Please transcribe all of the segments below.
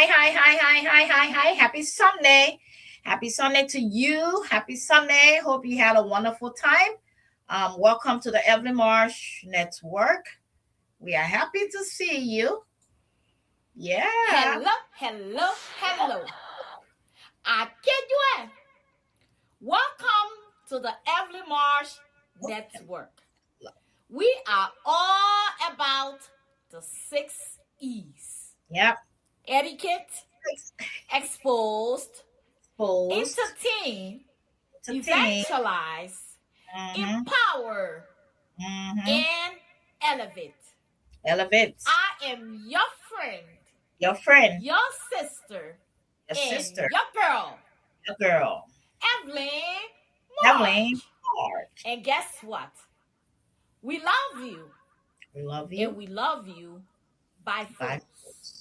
Hi. Happy Sunday. Happy Sunday to you. Happy Sunday. Hope you had a wonderful time. Welcome to the Evelyn Marsh Network. We are happy to see you. Yeah. Hello. Akejue. Welcome to the Evelyn Marsh Network. We are all about the 6 E's. Yep. Etiquette, exposed, Exposed entertain, to team. evangelize, Mm-hmm. empower, Mm-hmm. and elevate. Elevate. I am your friend, Your friend, your sister, your and sister, your girl, your girl. Evelyn Evelyn March. Hart. And guess what? We love you, We love and you. we love you by Bye. force.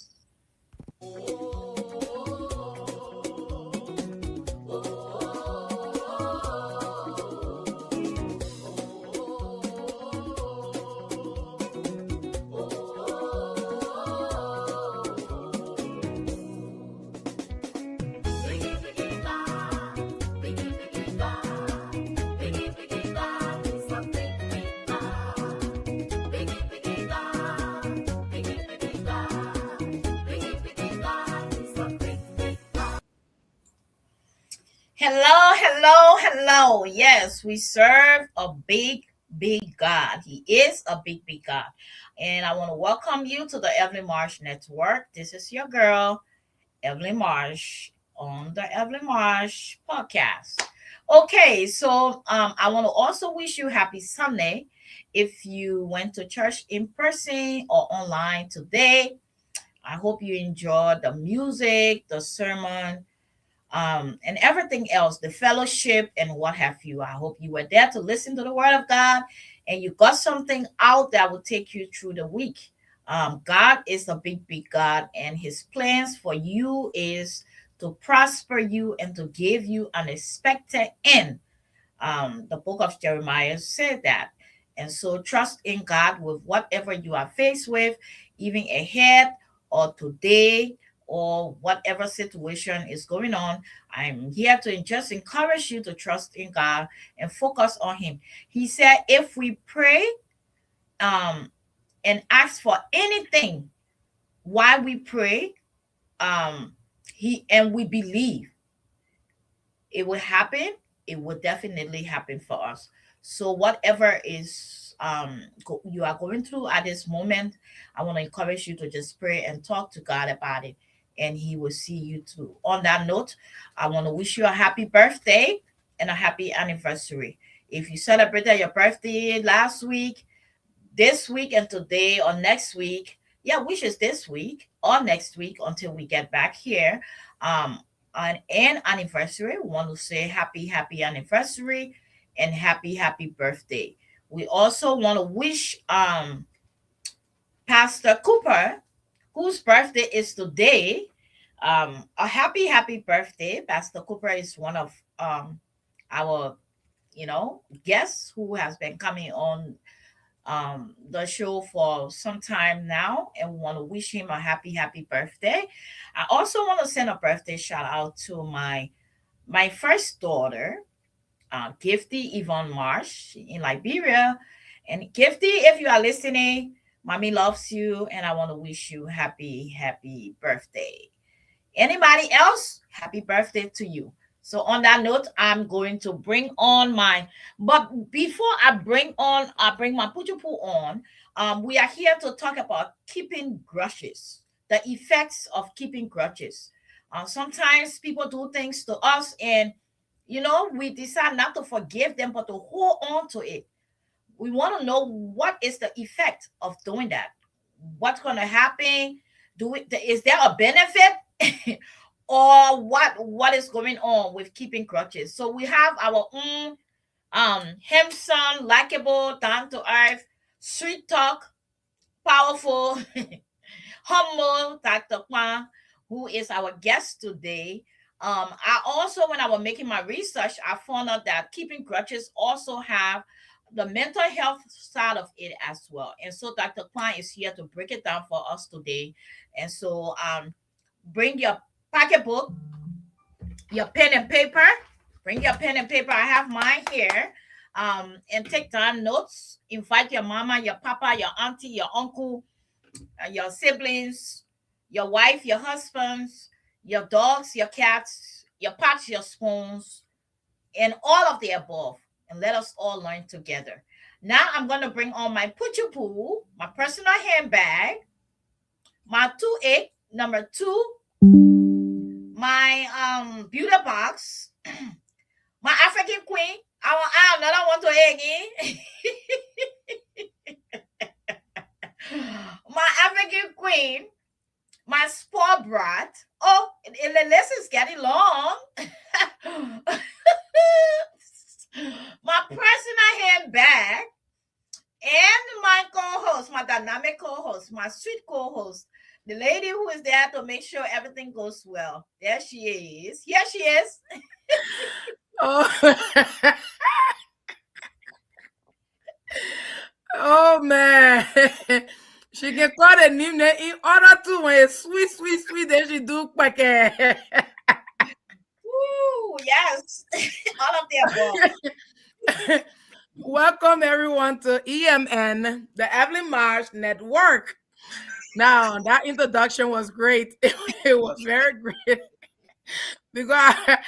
Hello. Yes, we serve a big God. He is a big God. And I want to welcome you to the Evelyn Marsh Network. This is your girl, Evelyn Marsh, on the Evelyn Marsh podcast. Okay, so I want to also wish you happy Sunday. If you went to church in person or online today, I hope you enjoyed the music, the sermon, and everything else, the fellowship and what have you. I hope you were there to listen to the word of God and you got something out that will take you through the week. God is a big God, and his plans for you is to prosper you and to give you an expected end. The book of Jeremiah said that. And so trust in God with whatever you are faced with, even ahead or today or whatever situation is going on. I'm here to just encourage you to trust in God and focus on him. He said, if we pray um, and ask for anything while we pray, um, we believe it will happen, it will definitely happen for us. So whatever is you are going through at this moment, I want to encourage you to just pray and talk to God about it, and he will see you through. On that note, I want to wish you a happy birthday and a happy anniversary. If you celebrated your birthday last week, this week and today or next week, yeah, wishes this week or next week until we get back here. Um, on an anniversary, we want to say happy anniversary and happy birthday. We also want to wish Pastor Cooper, whose birthday is today, a happy birthday. Pastor Cooper is one of our guests who has been coming on the show for some time now, and we want to wish him a happy birthday. I also want to send a birthday shout out to my first daughter, Gifty Yvonne Marsh in Liberia. And Gifty, if you are listening, mommy loves you, and I want to wish you happy birthday. Anybody else? Happy birthday to you. So on that note, I'm going to bring on but before I bring my pujupu on, we are here to talk about keeping grudges, the effects of keeping grudges. Sometimes people do things to us and, we decide not to forgive them, but to hold on to it. We want to know what is the effect of doing that. What's going to happen? Is there a benefit? Or what is going on with keeping grudges? So we have our own handsome, likable, down to earth, sweet talk, powerful, humble Dr. Kpahn, who is our guest today. I also, when I was making my research, I found out that keeping grudges also have the mental health side of it as well. And so Dr. Kpahn is here to break it down for us today. And so Bring your pocketbook, your pen and paper. Bring your pen and paper. I have mine here. And take down notes. Invite your mama, your papa, your auntie, your uncle, your siblings, your wife, your husbands, your dogs, your cats, your pots, your spoons, and all of the above. And let us all learn together. Now I'm going to bring on my puchu poo, my personal handbag, my 2 egg number 2, my beauty box, my African queen. I don't want to egg in. My African queen, my spoiled brat. Oh, and the list is getting long. My personal handbag, and my co-host, my dynamic co-host, my sweet co-host, the lady who is there to make sure everything goes well. There she is. Here she is. Oh, oh man. She can call the name in order to when it's sweet, sweet, sweet, then she do quick. Woo, yes. All of the above. Welcome everyone to EMN, the Evelyn Marsh Network. Now that introduction was great. It was very great because I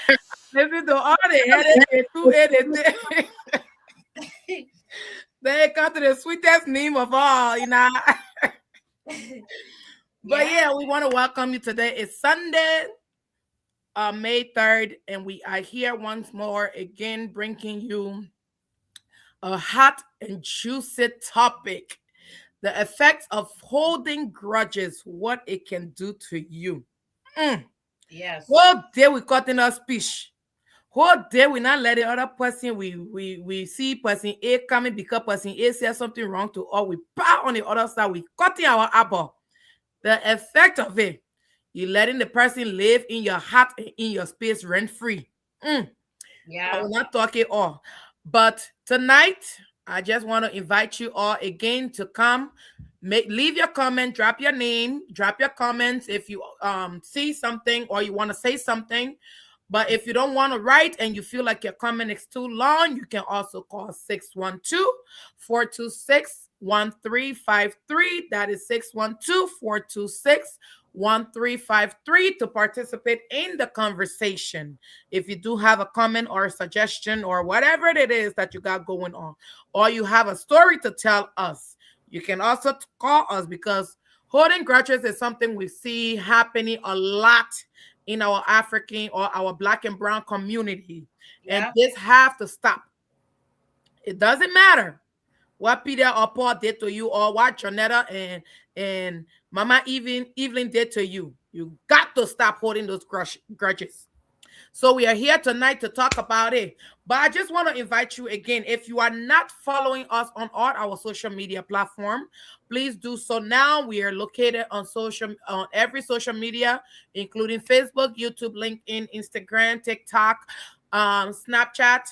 listened to all the headache to it. Then it come to the sweetest name of all, you know. But yeah, we want to welcome you today. It's Sunday, May 3rd, and we are here once more again bringing you a hot and juicy topic. The effects of holding grudges, what it can do to you. Yes. Whole day we cutting our speech. Whole day we not let the other person we see person A coming because person A says something wrong to us. We pow on the other side. We cutting our apple. The effect of it, you letting the person live in your heart and in your space rent free. I Yeah. will not talk it all. But tonight, I just want to invite you all again to come. Leave your comment, drop your name, drop your comments if you see something or you want to say something. But if you don't want to write and you feel like your comment is too long, you can also call 612-426-1353. That is 612-426-1353 to participate in the conversation. If you do have a comment or a suggestion or whatever it is that you got going on, or you have a story to tell us, you can also call us because holding grudges is something we see happening a lot in our African or our Black and brown community. And Yeah. this have to stop. It doesn't matter what Peter or Paul did to you or what Jonetta and Mama Evelyn did to you. You got to stop holding those grudges. So we are here tonight to talk about it. But I just want to invite you again. If you are not following us on all our social media platform, please do so now. We are located on every social media, including Facebook, YouTube, LinkedIn, Instagram, TikTok, Snapchat,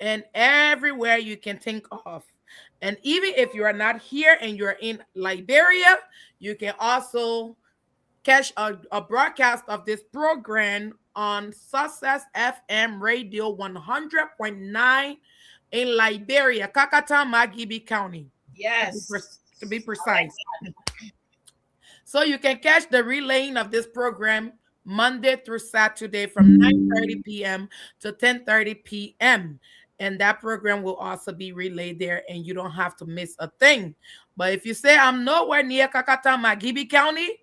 and everywhere you can think of. And even if you are not here and you're in Liberia, you can also catch a broadcast of this program on Success FM Radio 100.9 in Liberia, Kakata, Magibi County, to be, Yes. to be I like precise. So you can catch the relaying of this program Monday through Saturday from 9:30 p.m. to 10:30 p.m. And that program will also be relayed there, and you don't have to miss a thing. But if you say I'm nowhere near Kakata, Magibi County,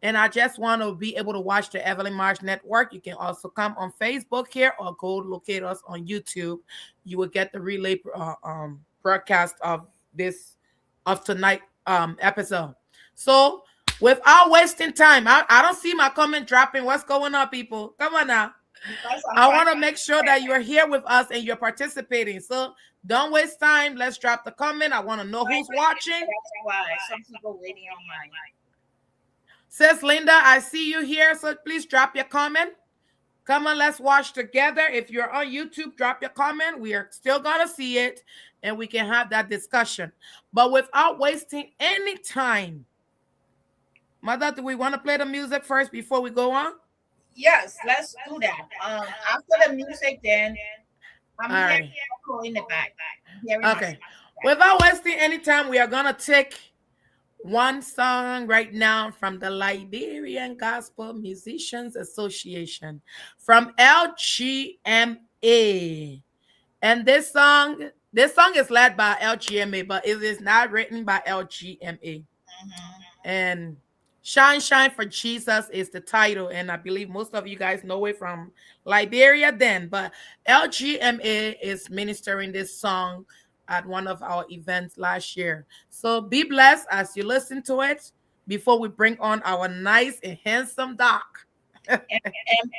and I just want to be able to watch the Evelyn Marsh Network, you can also come on Facebook here or go locate us on YouTube. You will get the relay broadcast of this of tonight episode. So without wasting time, I don't see my comment dropping. What's going on, people? Come on now. because I'm I trying want to. to make sure that you're here with us and you're participating. So don't waste time. Let's drop the comment. I want to know who's watching. That's why some people waiting on mine. Says Linda, I see you here. So please drop your comment. Come on, let's watch together. If you're on YouTube, drop your comment. We are still going to see it and we can have that discussion. But without wasting any time, Mother, do we want to play the music first before we go on? Yes, let's do that. After the music, then I'm hearing Alrighty. echo in the back. I'm hearing myself Okay. in the back. Without wasting any time, we are gonna take one song right now from the Liberian Gospel Musicians Association from LGMA. And this song is led by LGMA, but it is not written by LGMA. Mhm. And Shine Shine for Jesus is the title, and I believe most of you guys know it from Liberia then. But LGMA is ministering this song at one of our events last year. So be blessed as you listen to it before we bring on our nice and handsome doc. And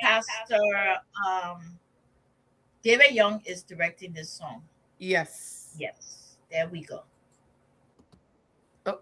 Pastor um, David Young is directing this song. Yes. Yes, there we go. Oh,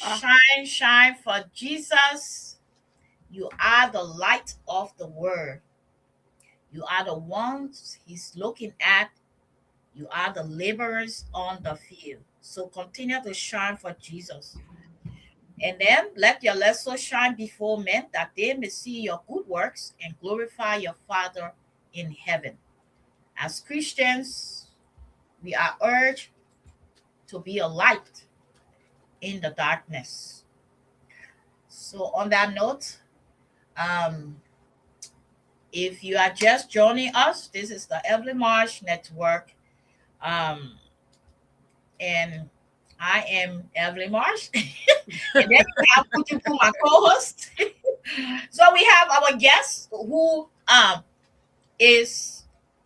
ah, Shine, shine for Jesus. You are the light of the world. You are the ones he's looking at. You are the laborers on the field. So continue to shine for Jesus. And then let your light so shine before men that they may see your good works and glorify your Father in heaven. As Christians, we are urged to be a light in the darkness. So, on that note, um, if you are just joining us, this is the Evelyn Marsh Network. Um, and I am Evelyn Marsh. And then we have Kutuku, my co-host. So we have our guest who is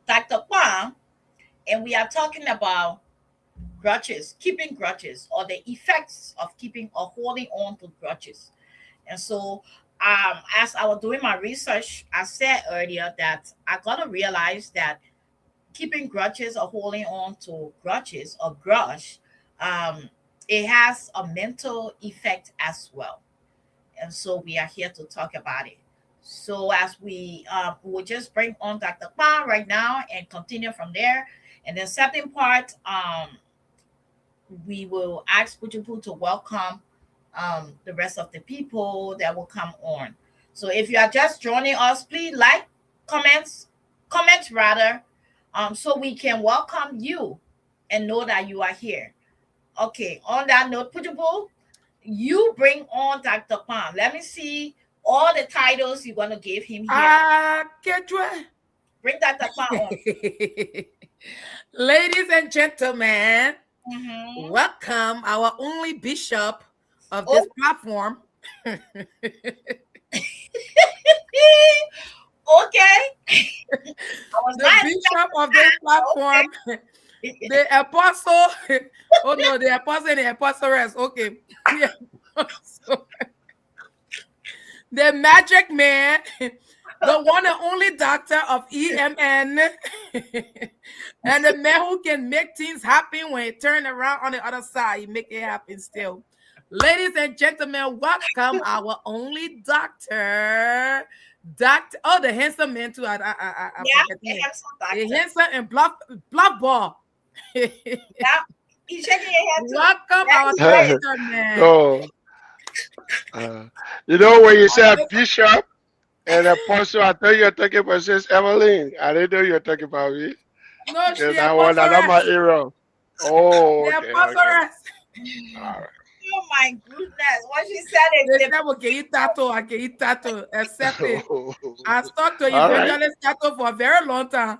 Dr. Kpahn, and we are talking about grudges, keeping grudges, or the effects of keeping or holding on to grudges. And so as I was doing my research, I said earlier that I gotta realize that keeping grudges or holding on to grudges or grudge, um, it has a mental effect as well. And so we are here to talk about it. So as we will just bring on Dr. Kpahn right now and continue from there. And then second part, we will ask Pujupu to welcome the rest of the people that will come on. So if you are just joining us, please like, comments, comment rather, so we can welcome you and know that you are here. Okay, on that note, Pujupu, you bring on Dr. Kpahn. Let me see all the titles you're going to give him here. Kejwe. Bring Dr. Kpahn on. Ladies and gentlemen, Mm-hmm. welcome our only bishop of this Oh, platform. okay. I was The not bishop of this platform, expecting that. the apostle. Oh no, the apostle and the apostless. Okay. The apostle, the magic man, the one and only doctor of EMN, and the man who can make things happen when it turn around on the other side. He make it happen still. Ladies and gentlemen, welcome our only doctor. Doctor, oh, the handsome man too. I Yeah, forget you him. have some The doctor. handsome and bluff ball. Yeah, he's shaking your head too. Welcome That our is right. doctor man. No, you know when you Our say a sister- bishop and apostle, I thought you were talking about Sis Evelyn. I didn't know you were talking about me. No, she Because the I was not my apostless. hero. Oh, The okay, okay. apostless. All Oh my goodness. What she said is They the said, okay, you tattoo, I can eat tattoo. Accept it. right. I stuck to All right. evangelist tattoo for a very long time.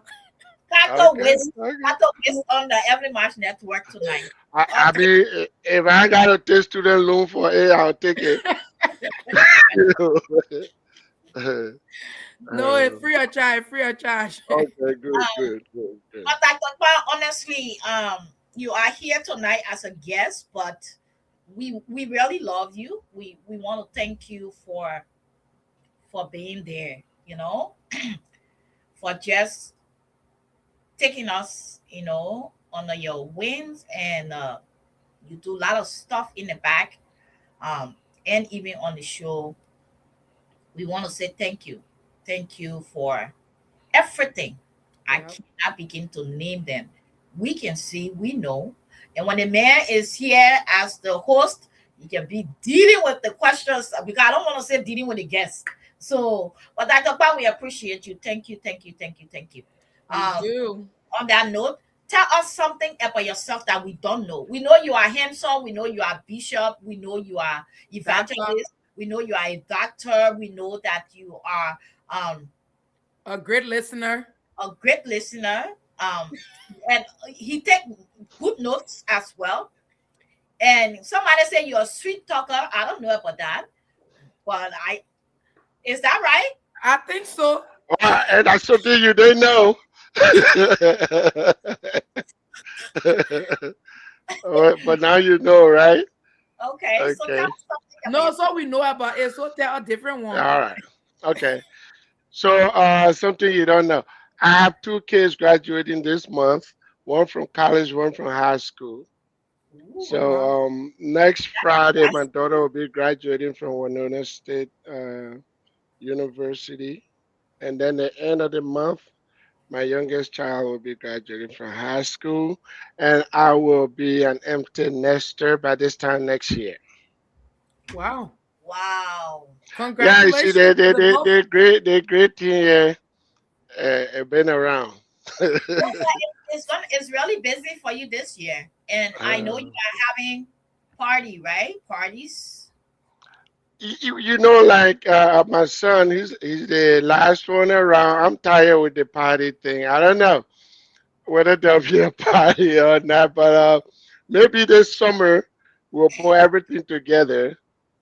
Taco Okay. Wiz. Okay. Taco Wiz on the Every March Network tonight. I Okay. mean, if I got to take student loan for it, I'll take it. No, it's free of charge, free of charge. Okay, good, Um, good, good, good. but Dr. Kwan, honestly, you are here tonight as a guest, but we really love you. We want to thank you for being there, for just taking us, under your wings, and you do a lot of stuff in the back, and even on the show. We want to say thank you. Thank you for everything. I Yeah. cannot begin to name them. We can see, we know. And when the man is here as the host, he can be dealing with the questions because I don't want to say dealing with the guests. So, but Dr. Kwan, we appreciate you. Thank you, thank you, thank you, thank you. We Um, do. on that note, tell us something about yourself that we don't know. We know you are handsome. We know you are bishop. We know you are Doctor, evangelist. We know you are a doctor. We know that you are um, a great listener. a great listener. And he take good notes as well. And somebody say you're a sweet talker. I don't know about that, but I is that right? I think so. And that's something you didn't know. But now you know, right? Okay, so tell Okay. us something about No, yourself. so we know about it. So tell a different one. All right. Okay. So, something you don't know. I have two kids graduating this month, one from college, one from high school. Ooh, Oh So, wow. next Friday, my that's daughter will be graduating from Winona State University. And then the end of the month, my youngest child will be graduating from high school. And I will be an empty nester by this time next year. Wow. wow. Yeah, you see, Congratulations to the both. they're great team here, been around. No, but it's really busy for you this year, and I know you Uh, are having party, right? Parties. you know, like my son, he's the last one around. I'm tired with the party thing. I don't know whether there'll be a party or not, but maybe this summer we'll put everything together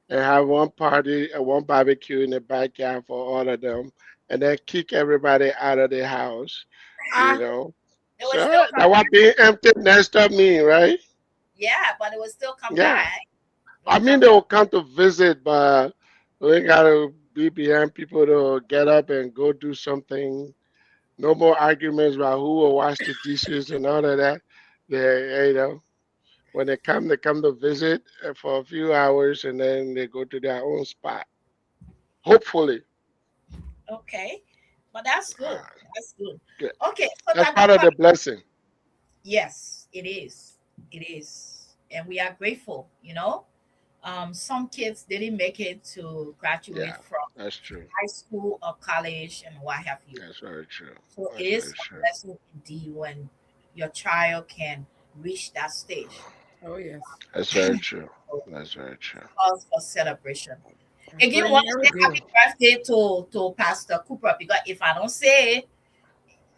and have one party, one barbecue in the backyard for all of them, and then kick everybody out of the house. You Ah, know, It will still so come that what back. being empty nester mean, right? Yeah, but it will still come Yeah. back. It will I mean, come they back. will come to visit, but we gotta be behind people to get up and go do something. No more arguments about who will wash the dishes and all of that. When they come to visit for a few hours and then they go to their own spot. Hopefully. Okay, but that's good. Ah, That's good. good. Okay, so That's Dr. part of Kpahn, the blessing. yes, it is. It is, and we are grateful. Some kids didn't make it to graduate Yeah, from that's true. high school or college and what have you. That's very true. So it That's very is a true. blessing indeed when your child can reach that stage. Oh yes. That's very true. So That's very true. cause for celebration. That's Again, very, want to very say good. happy birthday to Pastor Cooper because if I don't say it,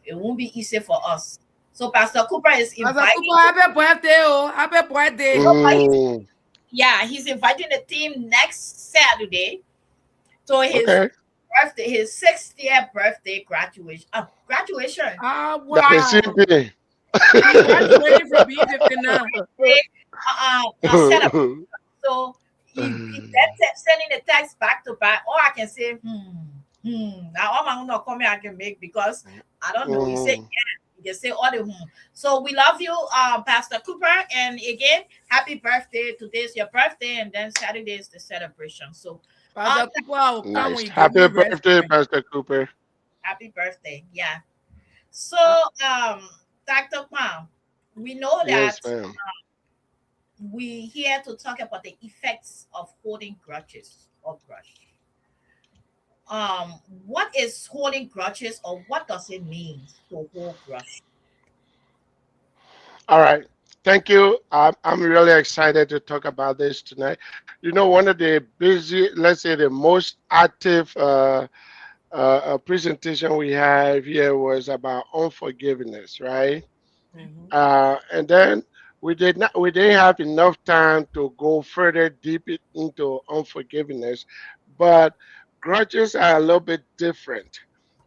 it won't be easy for us. So Pastor Cooper is Pastor inviting Cooper, happy birthday, oh, happy birthday. Mm, yeah, he's inviting the team next Saturday to his okay. birthday, his 60th birthday graduation. Graduation. Ah, That is wow. simple. He's graduating from being 59. Celebration. So he then sending the text back to back. Or I can say, Now all my not coming I can make because I don't know. He said, Mm, yeah, you can say all the So we love you, Pastor Cooper. And again, happy birthday. Today's your birthday, and then Saturday is the celebration. So um Pastor Cooper, I will come nice. when you give me Happy rest, birthday, man. Pastor Cooper. happy birthday. Yeah. So Ah, Dr. Kpahn, we know Yes, that ma'am. we here to talk about the effects of holding grudges or grudge. What is holding grudges, or what does it mean to hold grudge? All right. Thank you. I'm really excited to talk about this tonight. One of the busy, let's say the most active presentation we have here was about unforgiveness, right? mhm. And then we didn't have enough time to go further deep into unforgiveness, but grudges are a little bit different,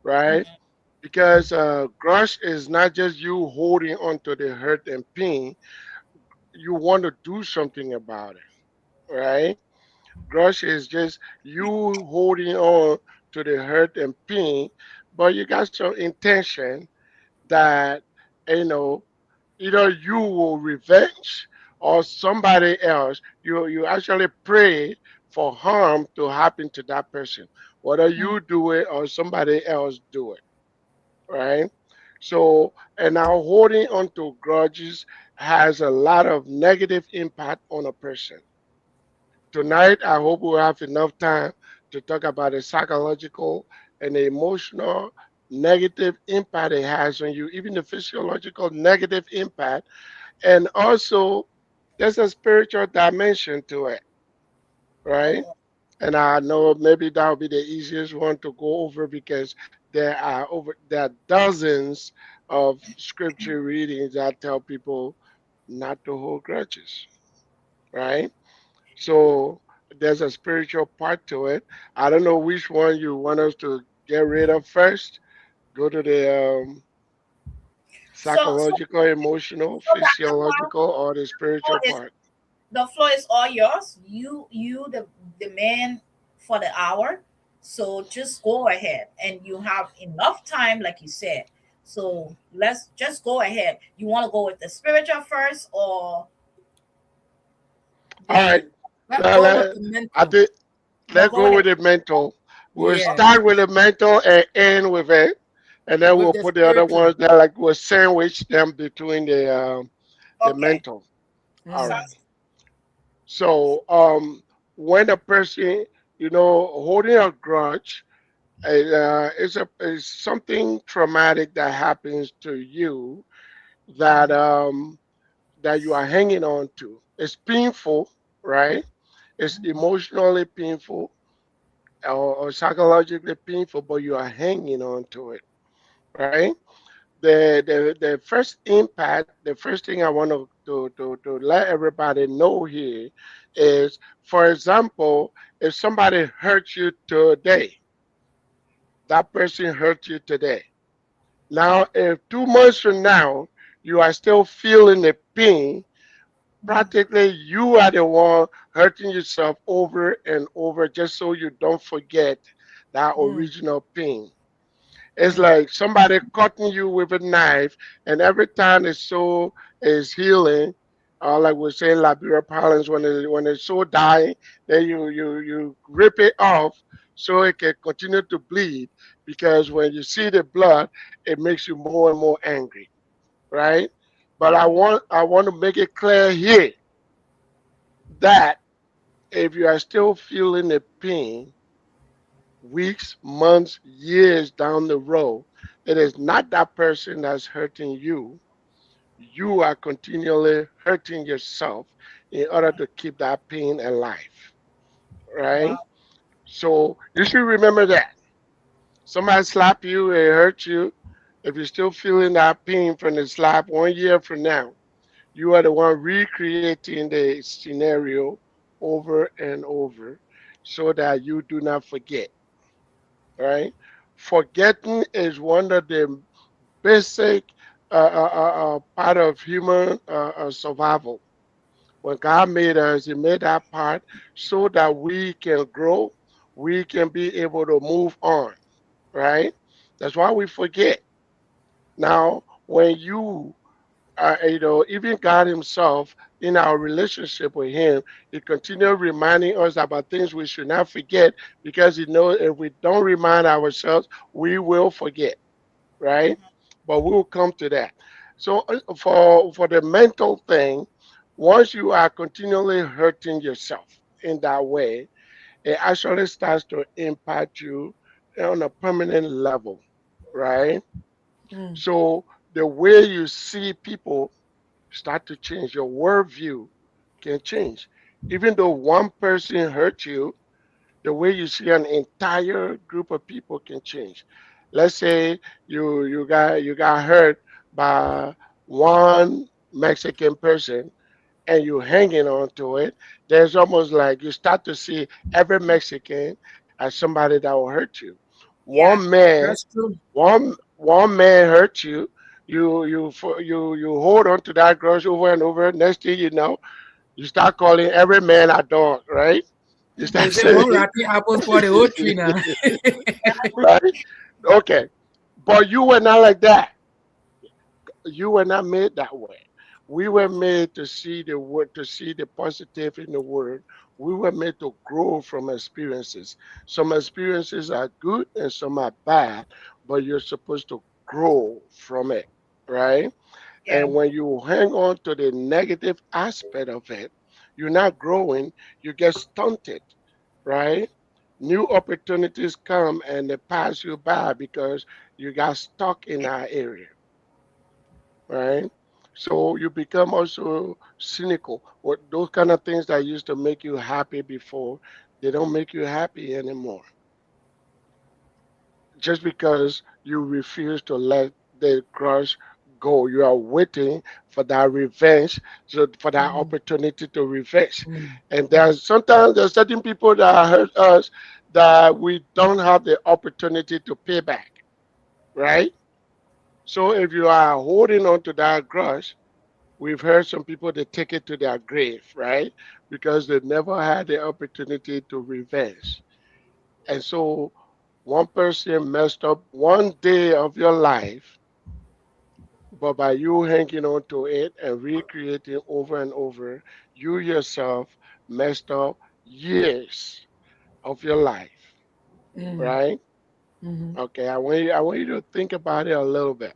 right? Mhm. Because grudge is not just you holding on to the hurt and pain. You want to do something about it, right? Grudge is just you holding on to the hurt and pain, but you got some intention that you know either you will revenge or somebody else. You actually pray for harm to happen to that person, whether Mhm. you do it or somebody else do it, right? So, and now holding on to grudges has a lot of negative impact on a person. Tonight, I hope we'll have enough time to talk about the psychological and the emotional negative impact it has on you, even the physiological negative impact. And also, there's a spiritual dimension to it, right? Oh, And I know maybe that will be the easiest one to go over because there are dozens of scripture readings that tell people not to hold grudges, right? So there's a spiritual part to it. I don't know which one you want us to get rid of first. Go to the so psychological, emotional, Dr. Kwan, physiological, or the spiritual is part. the floor is all yours. You the man for the hour. So just go ahead, and you have enough time, like you said. So let's just go ahead. You want to go with the spiritual first, or All right. the Let's Now, go with the I mental. think no, let's go go with with it. the mental. We'll Yeah, start with the mental and end with it, and then with we'll the put the other spiritual. ones that like we'll sandwich them between the Okay. mental. All right. Mm. Sounds So when a person holding a grudge is something traumatic that happens to you that mhm, that you are hanging on to. It's painful, right? It's mhm, emotionally painful or psychologically painful, but you are hanging on to it, right? The first impact, the first thing I want to let everybody know here is, for example, if somebody hurt you today, that person hurt you today. Now, if 2 months from now you are still feeling the pain, mhm. practically you are the one hurting yourself over and over just so you don't forget that Mm. original pain. It's Mm. like somebody cutting you with a knife, and every time the soul is healing, like we say in Liberia parlance, when the soul dying, then you rip it off so it can continue to bleed. Because when you see the blood, it makes you more and more angry, right? But I want to make it clear here that if you are still feeling the pain weeks, months, years down the road, it is not that person that's hurting you. You are continually hurting yourself in order to keep that pain alive, right? Wow. So you should remember that. Somebody slap you, it hurt you. If you're still feeling that pain from the slap 1 year from now, you are the one recreating the scenario over and over so that you do not forget, right? Forgetting is one of the basic part of human survival. When God made us, He made that part so that we can grow, we can be able to move on, right? That's why we forget. Now, when even God Himself in our relationship with Him, He continues reminding us about things we should not forget because He knows if we don't remind ourselves, we will forget, right? But we will come to that. So for the mental thing, once you are continually hurting yourself in that way, it actually starts to impact you on a permanent level, right? Mm. So the way you see people start to change. Your worldview can change. Even though one person hurt you, the way you see an entire group of people can change. Let's say you got hurt by one Mexican person and you're hanging on to it. There's almost like you start to see every Mexican as somebody that will hurt you. Yeah. One man, That's true. one man hurt you. You hold on to that grudge over and over. Next thing you know, you start calling every man a dog, right? You They start say saying, one rotten apple spoil the whole tree now. right? Okay. But you were not like that. You were not made that way. We were made to see the word, to see the positive in the word. We were made to grow from experiences. Some experiences are good and some are bad, but you're supposed to grow from it, right? Yeah. And when you hang on to the negative aspect of it, you're not growing, you get stunted, right? New opportunities come and they pass you by because you got stuck in that area, right? So you become also cynical. What those kind of things that used to make you happy before, they don't make you happy anymore. Just because you refuse to let the crush go. You are waiting for that revenge, so for that Mm. opportunity to revenge. Mm. And Mm. there's certain people that hurt us that we don't have the opportunity to pay back, right? So if you are holding on to that grudge, we've heard some people they take it to their grave, right? Because they never had the opportunity to revenge. And so one person messed up one day of your life, but by you hanging on to it and recreating over and over, you yourself messed up years of your life, Mm. right? Mhm. Okay, I want you to think about it a little bit.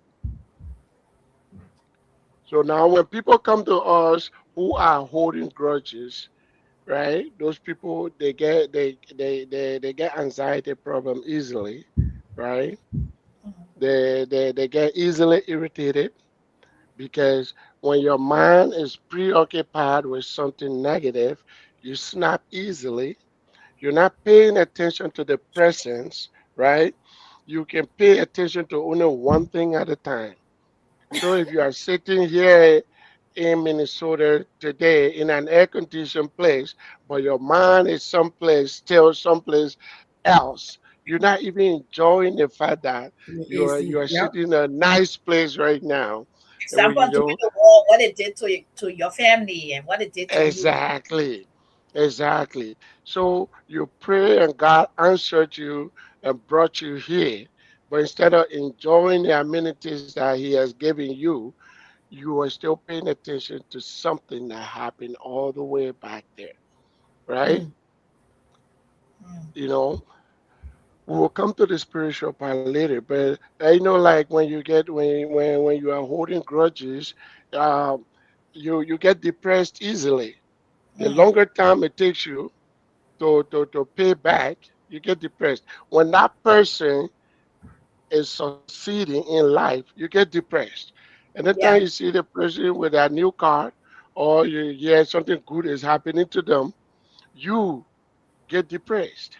So now when people come to us who are holding grudges, right? Those people they get anxiety problem easily, right? They get easily irritated because when your mind is preoccupied with something negative, you snap easily. You're not paying attention to the presence, right? You can pay attention to only one thing at a time. So if you are sitting here in Minnesota today in an air conditioned place, but your mind is someplace still someplace else, you're not even enjoying the fact that The you AC. are Yep. sitting in a nice place right now. And when Example you during know the war, what it did to your family and what it did to you. exactly, exactly. So you pray and God answered you and brought you here. But instead of enjoying the amenities that he has given you, you are still paying attention to something that happened all the way back there, right? Mm. You know, we'll come to the spiritual part later, but I know, like when you get when you are holding grudges, um, you get depressed easily. The Mm. longer time it takes you to pay back, you get depressed. When that person is succeeding in life, you get depressed. Anytime Yeah. you see the person with a new car, or you hear something good is happening to them, you get depressed,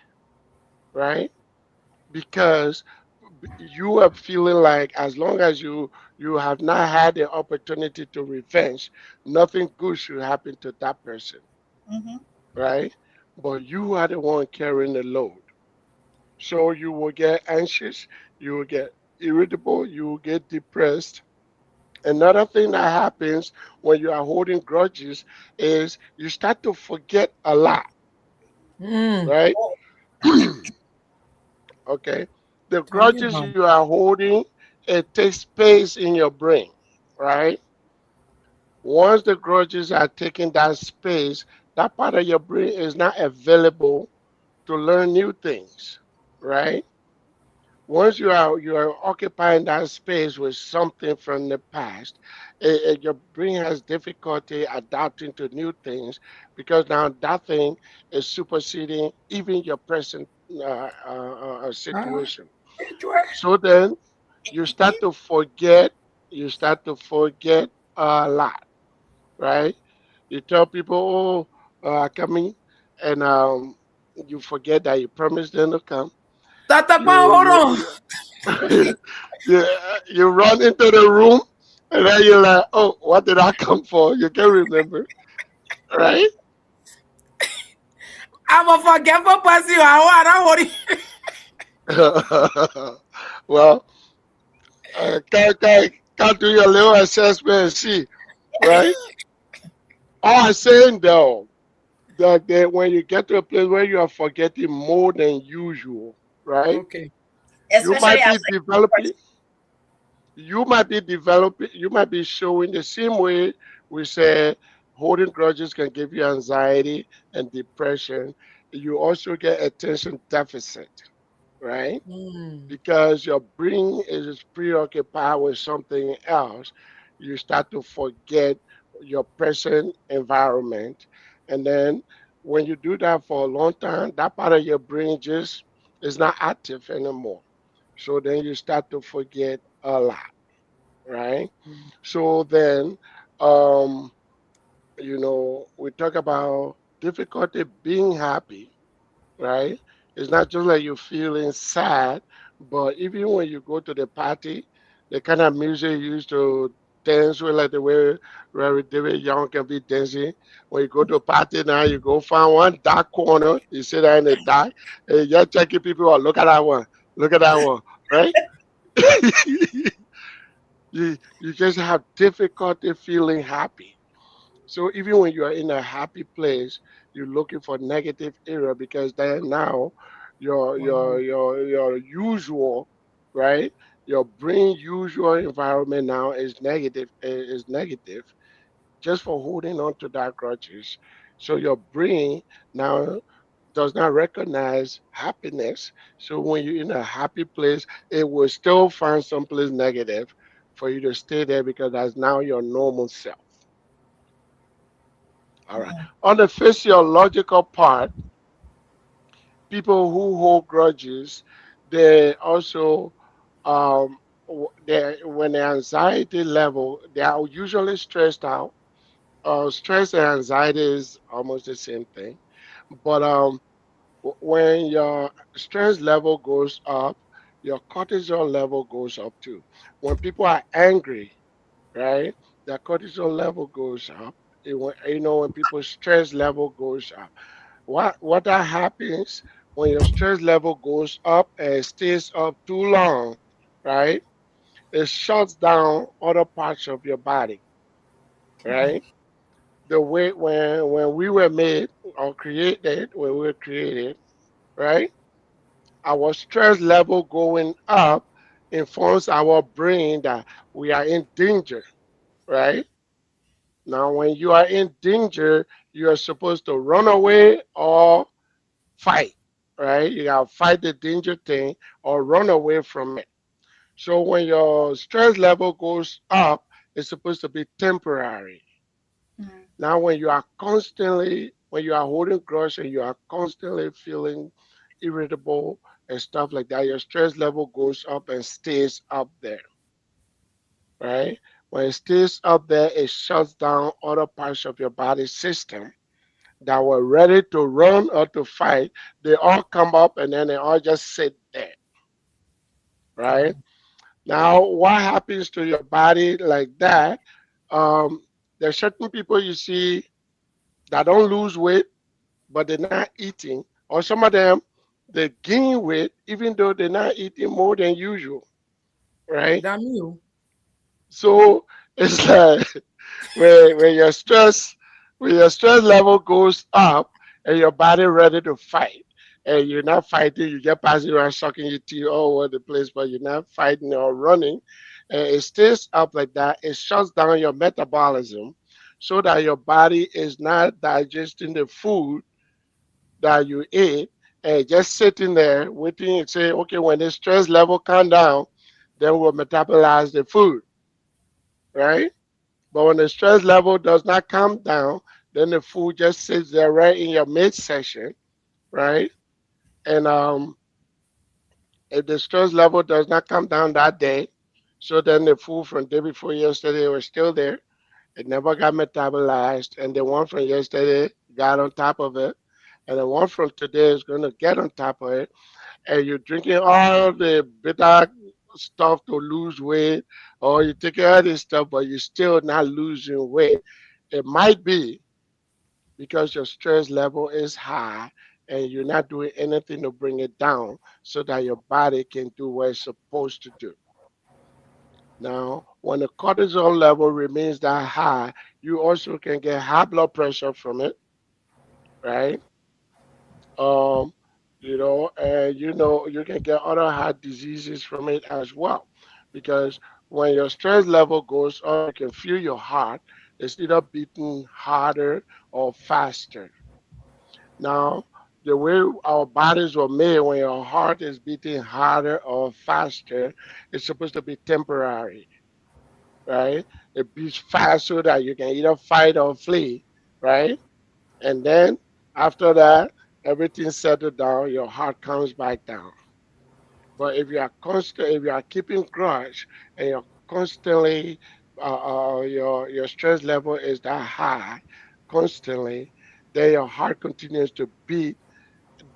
right? Because you are feeling like as long as you have not had the opportunity to revenge, nothing good should happen to that person, Mm-hmm. right? But you are the one carrying the load. So you will get anxious, you will get irritable, you will get depressed. Another thing that happens when you are holding grudges is you start to forget a lot, Mm. right? Oh. Okay. The Tell me grudges about you are holding, it takes space in your brain, right? Once the grudges are taking that space, that part of your brain is not available to learn new things, right? Once you are occupying that space with something from the past, your brain has difficulty adapting to new things because now that thing is superseding even your present ah, situation. enjoy. So then you start to forget, you start to forget a lot, right? You tell people, oh, coming, and you forget that you promised them to come. Tata Kpahn, You hold on. you you, you run into the room, and then you're like, oh, what did I come for? You can't remember, right? I'm a forgetful person. I don't worry. Well, can do your little assessment and see, right? All I'm saying though, that when you get to a place where you are forgetting more than usual, right? Okay. You Especially might be as a young developing, person. you might be showing the same way we say holding grudges can give you anxiety and depression. You also get attention deficit, right? Mm. Because your brain is preoccupied with something else, you start to forget your present environment. And then when you do that for a long time, that part of your brain just is not active anymore. So then you start to forget a lot, right? Mm. So then, um, we talk about difficulty being happy, right? It's not just like you're feeling sad, but even when you go to the party, the kind of music you used to dance with, like the way Larry David Young can be dancing. When you go to a party now, you go find one dark corner, you sit there in the dark, and you're checking people out. Look at that one, right? You just have difficulty feeling happy. So even when you are in a happy place, you're looking for negative area because then now Wow. your usual, right? Your brain usual environment now is negative just for holding on to that grudges. So your brain now does not recognize happiness. So when you're in a happy place, it will still find someplace negative for you to stay there because that's now your normal self. All right. Mm. On the physiological part, people who hold grudges, they also, when the anxiety level, they are usually stressed out. Stress and anxiety is almost the same thing. But when your stress level goes up, your cortisol level goes up too. When people are angry, right, their cortisol level goes up. When people's stress level goes up. What that happens when your stress level goes up and stays up too long, right? It shuts down other parts of your body, right? The way when we were made or created, when we were created, right? our stress level going up informs our brain that we are in danger, right? Now, when you are in danger, you are supposed to run away or fight, right? You gotta fight the danger thing or run away from it. So when your stress level goes up, it's supposed to be temporary. Mm-hmm. Now, when you are holding grudge and you are constantly feeling irritable and stuff like that, your stress level goes up and stays up there, right? When it stays up there, it shuts down other parts of your body system that were ready to run or to fight. They all come up and then they all just sit there, right? Now, what happens to your body like that? Um, there's certain people you see that don't lose weight, but they're not eating, or some of them they gain weight even though they're not eating more than usual, right? Damn you. So it's like when your stress level goes up and your body ready to fight and you're not fighting, you get passive around sucking your teeth all over the place, but you're not fighting or running, and it stays up like that, it shuts down your metabolism so that your body is not digesting the food that you ate and just sitting there waiting and say, okay, when the stress level calm down, then we'll metabolize the food, right? But when the stress level does not come down, then the food just sits there right in your midsection, right? And if the stress level does not come down that day, so then the food from day before yesterday was still there. It never got metabolized, and the one from yesterday got on top of it, and the one from today is going to get on top of it. And you're drinking all the bitter stuff to lose weight, or you're taking all this stuff, but you're still not losing weight. It might be because your stress level is high and you're not doing anything to bring it down so that your body can do what it's supposed to do. Now, when the cortisol level remains that high, you also can get high blood pressure from it, right? Um, and you can get other heart diseases from it as well. Because when your stress level goes up, you can feel your heart is either beating harder or faster. Now, the way our bodies were made, when your heart is beating harder or faster, it's supposed to be temporary, right? It beats fast so that you can either fight or flee, right? And then after that, everything settled down, your heart comes back down. But if you are keeping grudge and you're constantly, your stress level is that high, constantly, then your heart continues to beat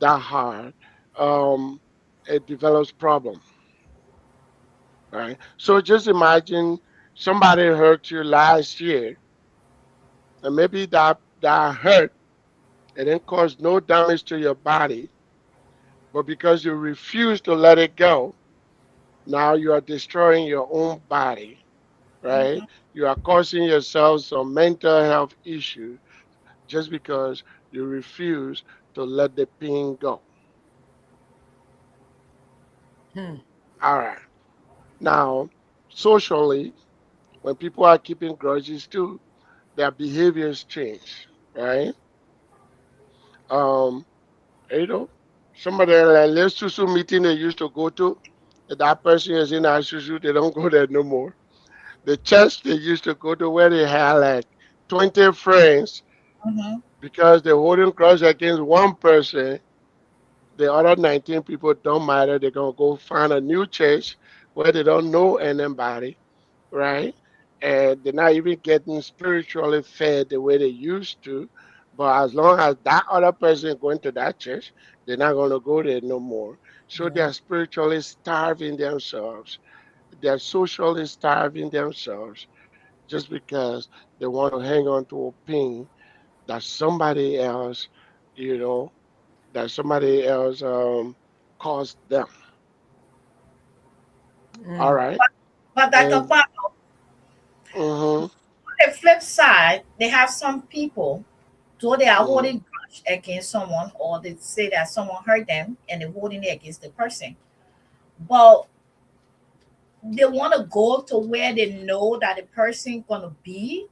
that hard, um, it develops problem, right? So just imagine somebody hurt you last year, and maybe that hurt it didn't cause no damage to your body, but because you refuse to let it go, now you are destroying your own body, right? You are causing yourself some mental health issue just because you refuse to let the pain go. Hmm. All right. Now, socially, when people are keeping grudges too, their behaviors change, right? Um, you know, some of the like, less social meeting they used to go to, if that person is in our social, they don't go there no more. The church they used to go to where they had like 20 friends Mm-hmm. because they're holding grudge against one person, the other 19 people don't matter. They're gonna go find a new church where they don't know anybody, right? And they're not even getting spiritually fed the way they used to. But as long as that other person going to that church, they're not gonna go there no more. So Yeah. they're spiritually starving themselves. They're socially starving themselves just because they want to hang on to a pain that somebody else, you know, caused them. All Mm. right. But Dr. And Kpahn, mm-hmm, on the flip side, they have some people, though they are mm-hmm, holding grudge. against someone, or they say that someone hurt them and they're holding it against the person. But they want to go to where they know that the person gonna be,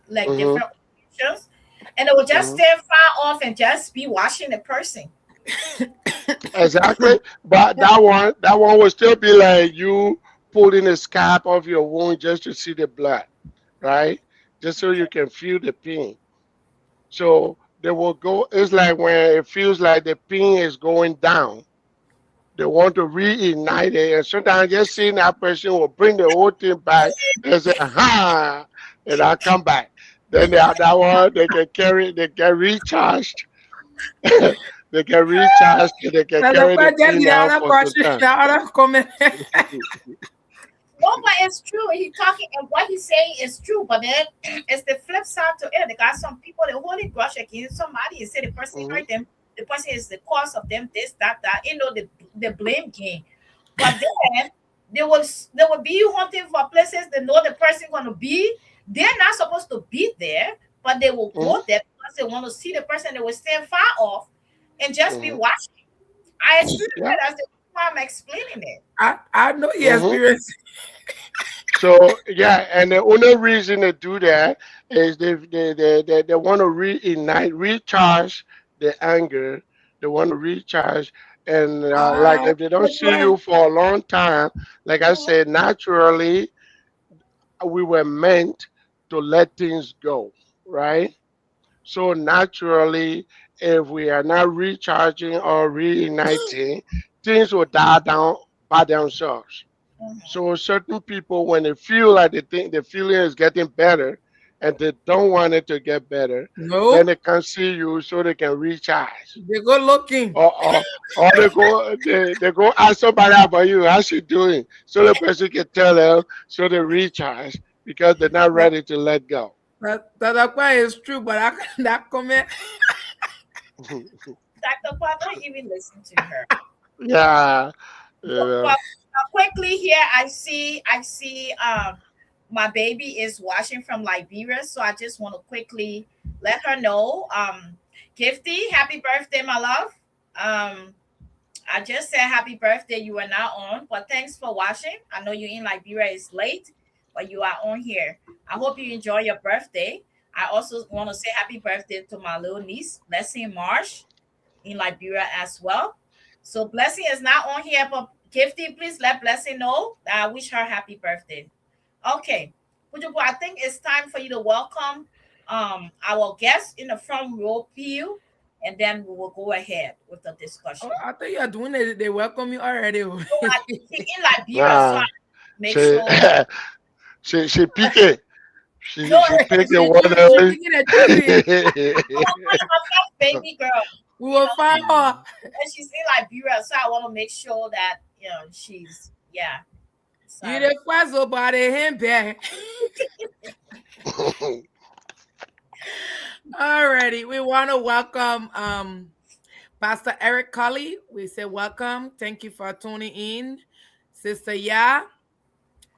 like Mhm. different occasions, and they will just Mhm. stand far off and just be watching the person. Exactly. But that one will still be like you pulling a scab off your wound just to see the blood, right? Just so you Okay. can feel the pain. So they will go. It's like when it feels like the pain is going down. They want to reignite it, and sometimes just seeing that person will bring the whole thing back and say, "Ha!" and I come back. Then that one they can carry, they get recharged, they get recharged, and they can That's the carry the question. pain The out other for some question, time. the other comment. No, but it's true. He talking and what he's saying is true. But then it's the flip side to it. They got some people they hold a grudge against somebody and say the person Mhm, hurt them. The person is the cause of them. This, that, that. You know the blame game. But then they will be hunting for places they know the person gonna be. They're not supposed to be there, but they will mhm, go there because they want to see the person. They will stand far off and just be mhm. watching. I experienced Yeah. it as the why I'm explaining it. I know your Mhm. experience. So yeah, and the only reason they do that is they want to reignite, recharge the anger. They want to recharge, and like if they don't That's see why. you for a long time, like I Mhm. said, naturally we were meant to let things go, right? So naturally, if we are not recharging or reigniting, things will die down by themselves. Mhm. So certain people, when they feel like they think the feeling is getting better, and they don't want it to get better, then No, they can see you so they can recharge. they go looking. Or or they go ask somebody about you, how's she doing? So the person can tell them so they recharge because they're not That ready to let go. that why is true, but I that comment. Dr. Paul, don't even listen to her. Yeah. You know. But quickly here, I see my baby is watching from Liberia, so I just want to quickly let her know. Gifty, happy birthday, my love. Um, I just said happy birthday. You are now on, but thanks for watching. I know you in Liberia is late, but you are on here. I hope you enjoy your birthday. I also want to say happy birthday to my little niece, Blessing Marsh, in Liberia as well. So Blessing is not on here, but Gifty, please let Blessing know that I wish her happy birthday. Okay, Pujupu, I think it's time for you to welcome our guest in the front row pew, and then we will go ahead with the Oh, discussion. I think you're doing it. They welcome you already. So she in Liberia, so I Nah. make She sure. she pick it. No, She picked the she one choose. She that picking and choosing. I was one of my first baby girl, We will find her. and she's in Liberia, so I want to make sure that she's yeah. You Sorry. the first about him back. Alrighty, we want to welcome Pastor Eric Cully. We say welcome. Thank you for tuning in. Sister Ya, Sis,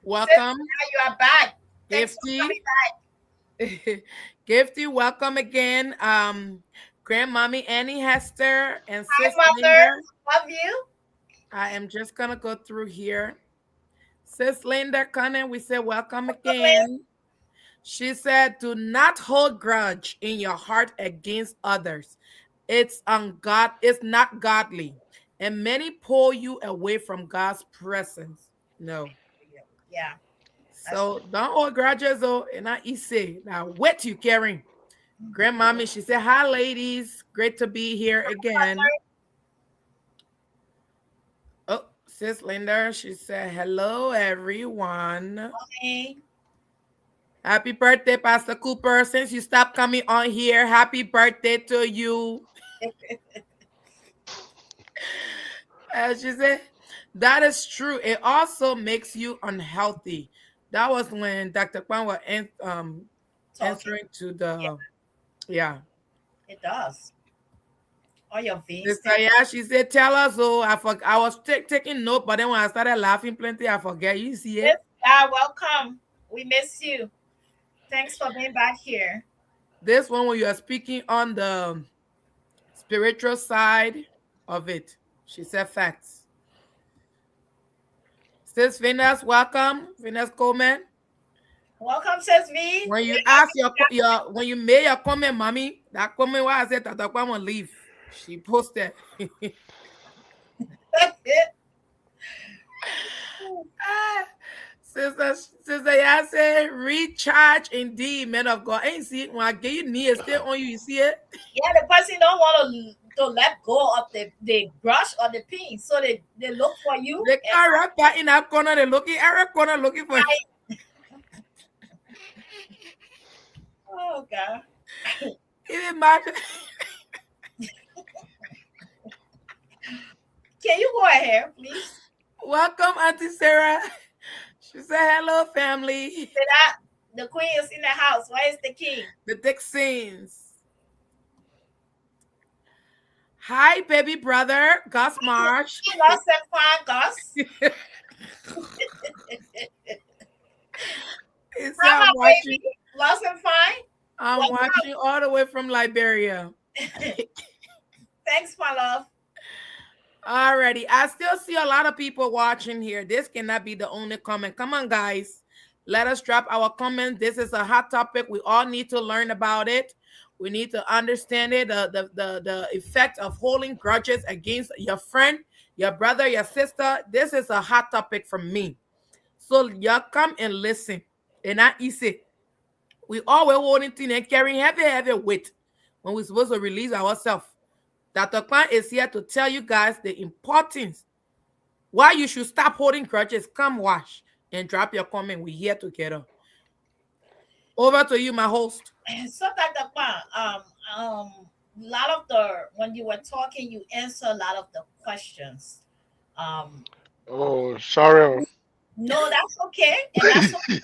welcome. now you are back. Thanks for Gifty. coming back. Gifty, welcome again. Grandmommy Annie Hester and Hi, Sis mother. Linda. Love you. I am just gonna go through here. Sis Linda Cunning, we say welcome Welcome, Liz. again. She said, do not hold grudge in your heart against others. It's not godly. And many pull you away from God's presence. No. Yeah, that's So don't hold grudges though, and not easy. Now what you carrying? Grandmommy, she said, hi ladies. Great to be here again. Oh, sis Linda, she said, hello everyone. okay. Happy birthday, Pastor Cooper. Since you stopped coming on here, happy birthday to you. She said, that is true. It also makes you unhealthy. That was when Dr. Kpahn was Talking. answering to Yeah, the, yeah. it does. All your veins Sister, stand up. yeah, she said, tell us. Oh, I was taking note, but then when I started laughing plenty, I forget. You see Yes, it? welcome. We miss you. Thanks for being back here. This one when you are speaking on the spiritual side of it. She said facts. Sis Venus, welcome. Venus Coleman. Welcome, says V. When We you love ask your when you made your comment, mommy, that comment why I said that the one leave. She posted. you. Ah, sister, yeah, say recharge indeed, man of God. Ain't see it when I get you knee, it stay on you. You see it? Yeah, the person don't want to let go of the brush or the pin, so they look for you. They And can't right back in that corner. They looking every corner looking for. oh God, Even my can you go ahead, please? welcome, Auntie Sarah. She said hello, family. Say that the queen is in the house. Where is the king? The Dixons. Hi, baby brother, Gus Marsh. He lost and find Gus. He said, Hi, my baby. Lost and find. I'm Well, watching all the way from Liberia. thanks, my love. Alrighty. I still see a lot of people watching here. This cannot be the only comment. Come on, guys. Let us drop our comments. This is a hot topic. We all need to learn about it. We need to understand it. The effect of holding grudges against your friend, your brother, your sister. This is a hot topic for me. So y'all come and listen. And not easy. We all were holding thing and carrying heavy weight when we're supposed to release ourselves. Dr. Kpahn is here to tell you guys the importance why you should stop holding grudges. Come watch and drop your comment. We're here together. Over to you, my host. So, Dr. Kpahn, a lot of the when you were talking, you answer a lot of the questions. Um, Oh, sorry. no, that's okay, and that's okay.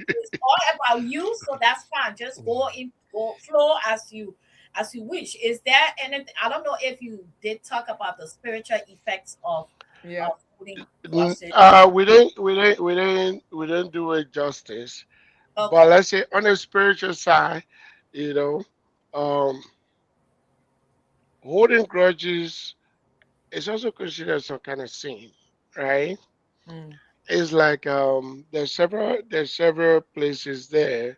It's all about you, so that's fine. Just go flow as you wish. Is there anything? I don't know if you did talk about the spiritual effects Yeah. of putting crosses. We didn't do it justice. But Okay. let's say on the spiritual side, you know, um, holding grudges is also considered some kind of sin, right? Mm, It's like there's several places there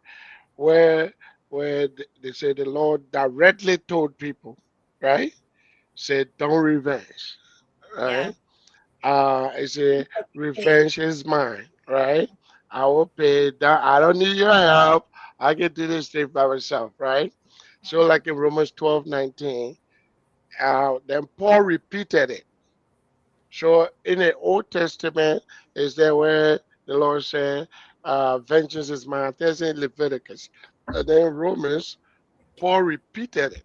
where they say the Lord directly told people, right? Said don't revenge, Yeah. right? It said Okay. revenge is mine, right? I will pay that. I don't need your help. I can do this thing by myself, right? So Mhm. like in Romans 12:19, then Paul repeated it. So in the Old Testament, is there where the Lord said, vengeance is mine. There's in Leviticus. And then Romans, Paul repeated it.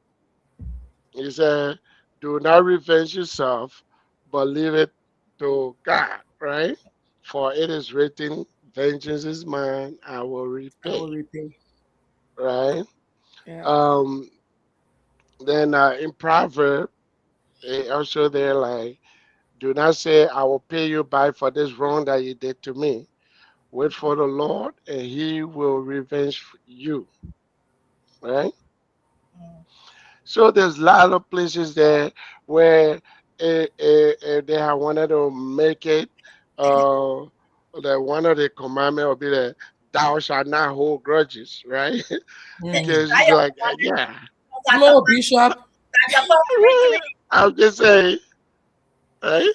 He said, do not revenge yourself, but leave it to God, right? For it is written, vengeance is mine, I will I will repay, repay. right? Yeah. Um, then in Proverbs, also there like, do not say, I will pay you back for this wrong that you did to me. Wait for the Lord, and He will revenge you. Right. Mm. So there's a lot of places there where they have wanted to make it. Uh, that one of the commandment will be that thou shalt not hold grudges, right? Mm. Because Now it's you're like, commanding. yeah, Dr. Flow, Bishop. Dr. Paul preaching it. I'm just saying, right?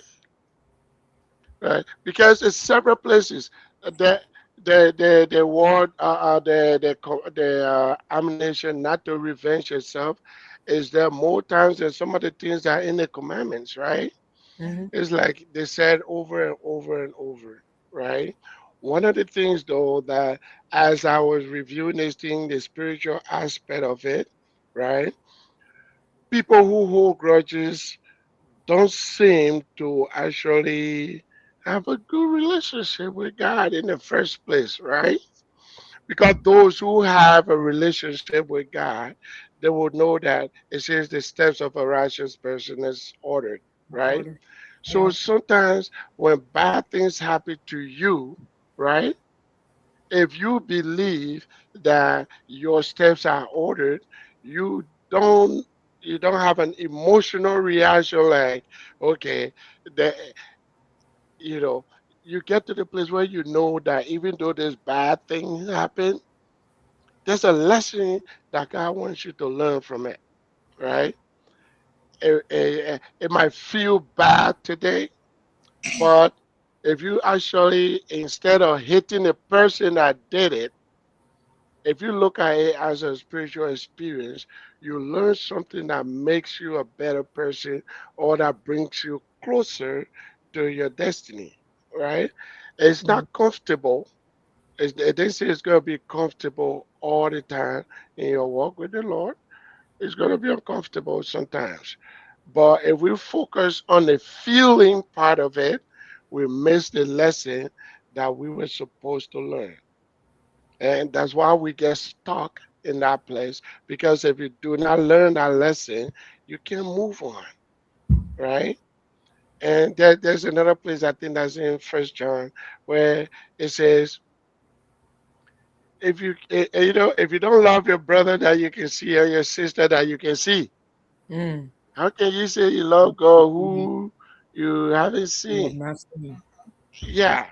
Right? Because it's several places that the word the ammunition not to revenge yourself is there more times than some of the things that are in the commandments, right? Mhm. It's like they said over and over and over, right? One of the things though that as I was reviewing this thing, the spiritual aspect of it, right? People who hold grudges don't seem to actually have a good relationship with God in the first place, right? Because those who have a relationship with God, they will know that it says the steps of a righteous person is ordered, right? Order. So Yeah. sometimes when bad things happen to you, right? If you believe that your steps are ordered, you don't You don't have an emotional reaction like, okay, the, you know, you get to the place where you know that even though there's bad things happen, there's a lesson that God wants you to learn from it, right? It might feel bad today, but if you actually, instead of hating the person that did it, if you look at it as a spiritual experience, you learn something that makes you a better person or that brings you closer to your destiny, right? It's Mm. not comfortable. It didn't say it's going to be comfortable all the time in your walk with the Lord. It's going to be uncomfortable sometimes. But if we focus on the feeling part of it, we miss the lesson that we were supposed to learn. And that's why we get stuck in that place. Because if you do not learn that lesson, you can move on, right? And there's another place I think that's in First John where it says, if you if you don't love your brother that you can see or your sister that you can see, Mm. how can you say you love God who you haven't You have seen? not seen. Yeah.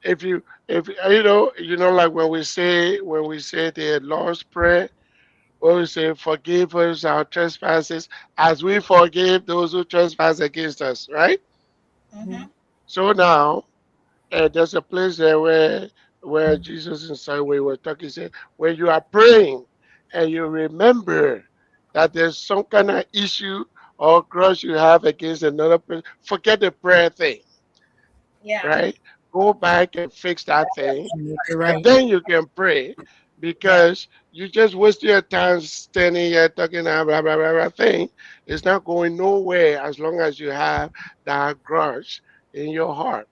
If like when we say the Lord's Prayer, where we say, forgive us our trespasses as we forgive those who trespass against us, right? Mm. Mm-hmm. So now, there's a place there where Jesus inside where we were talking, said, when you are praying and you remember that there's some kind of issue or grudge you have against another person, forget the prayer thing, Yeah. right? Go back and fix that thing, You make it and right. then you can pray, Yeah. because you just waste your time standing here talking blah blah blah blah thing. It's not going nowhere as long as you have that grudge in your heart.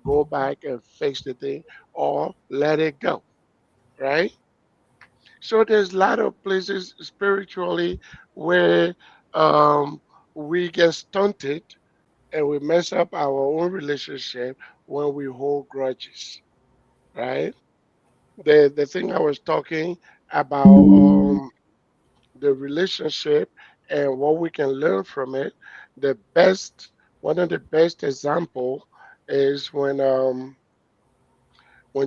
Go back and fix the thing or let it go, right? So there's a lot of places spiritually where um, we get stunted and we mess up our own relationship when we hold grudges, right? The thing I was talking about, the relationship and what we can learn from it. The best One of the best example is when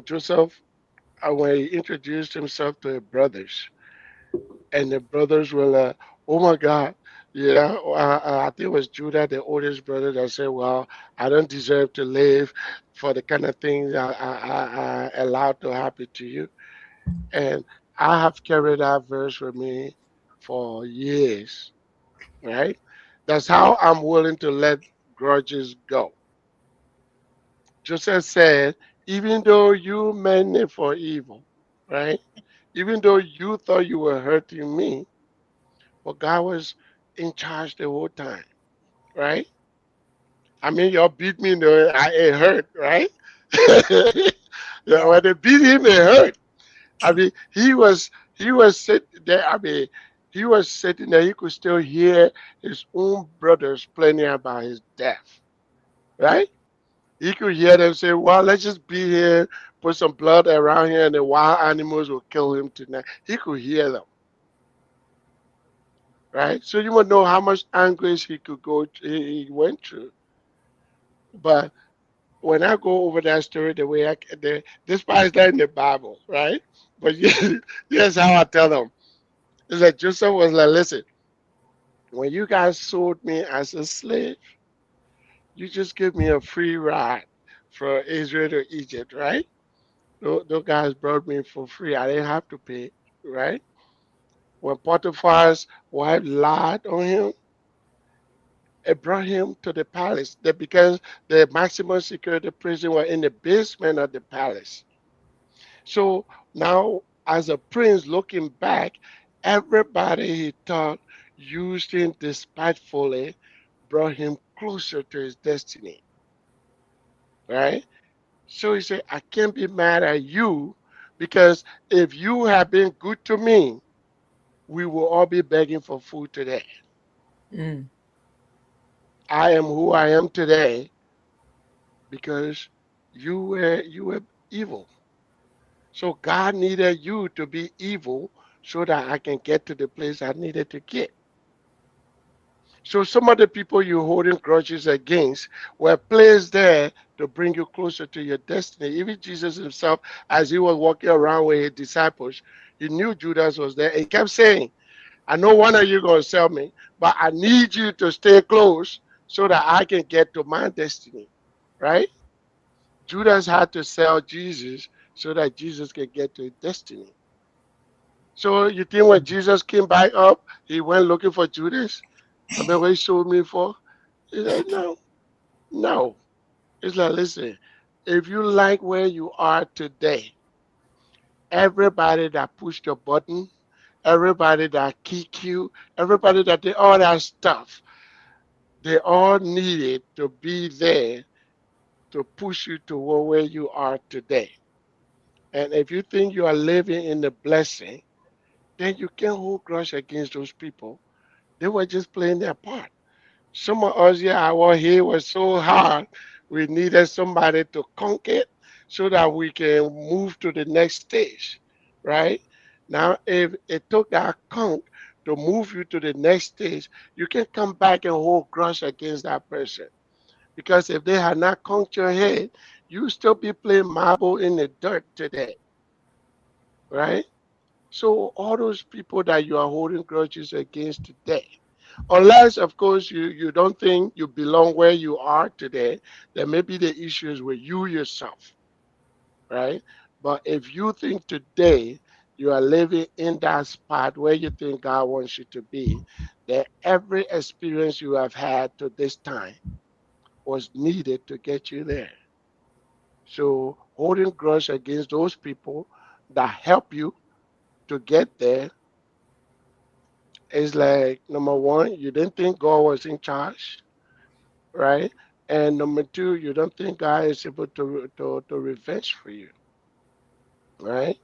Joseph, when he introduced himself to the brothers, and the brothers were like, "Oh my God." Yeah, I think it was Judah, the oldest brother, that said, "Well, I don't deserve to live for the kind of things I allowed to happen to you." And I have carried that verse with me for years, right? That's how I'm willing to let grudges go. Joseph said, even though you meant it for evil, right? Even though you thought you were hurting me, but God was in charge the whole time, right? I mean, y'all beat me, though, it hurt, right? Yeah, Yeah. when they beat him, it hurt. I mean, he was sitting there. I mean, he was sitting there. He could still hear his own brothers planning about his death. Right? He could hear them say, "Well, let's just be here, put some blood around here, and the wild animals will kill him tonight." He could hear them. Right? So you would know how much anguish he went through. But when I go over that story, the way this part is not in the Bible, right? But here's how I tell them. It's like Joseph was like, listen, when you guys sold me as a slave, you just give me a free ride from Israel to Egypt, right? Those guys brought me for free. I didn't have to pay, right? When Potiphar's wife lied on him, it brought him to the palace. Because the maximum security prison was in the basement of the palace. So now, as a prince looking back, everybody he thought used him despitefully brought him closer to his destiny, right? So he said, I can't be mad at you, because if you have been good to me, we will all be begging for food today. Mm. I am who I am today because you were evil. So God needed you to be evil so that I can get to the place I needed to get. So some of the people you're holding grudges against were placed there to bring you closer to your destiny. Even Jesus himself, as he was walking around with his disciples, he knew Judas was there. He kept saying, I know one of you going to sell me, but I need you to stay close so that I can get to my destiny. Right? Judas had to sell Jesus so that Jesus could get to his destiny. So you think when Jesus came back up, he went looking for Judas? I mean, what he sold me for? He said, no, no. It's like, listen, if you like where you are today, everybody that pushed your button, everybody that kick you, everybody that did all that stuff, they all needed to be there to push you to where you are today. And if you think you are living in the blessing, then you can't hold grudge against those people. They were just playing their part. Some of us, yeah, our here was so hard. We needed somebody to conquer it so that we can move to the next stage, right? Now, if it took that conk to move you to the next stage, you can come back and hold grudge against that person. Because if they had not conked your head, you still be playing marble in the dirt today, right? So all those people that you are holding grudges against today, unless of course you don't think you belong where you are today, then maybe the issue is with you yourself, right? But if you think today you are living in that spot where you think God wants you to be, then every experience you have had to this time was needed to get you there. So holding grudge against those people that help you to get there is like, number one, you didn't think God was in charge, right? And number two, you don't think God is able to revenge for you, right?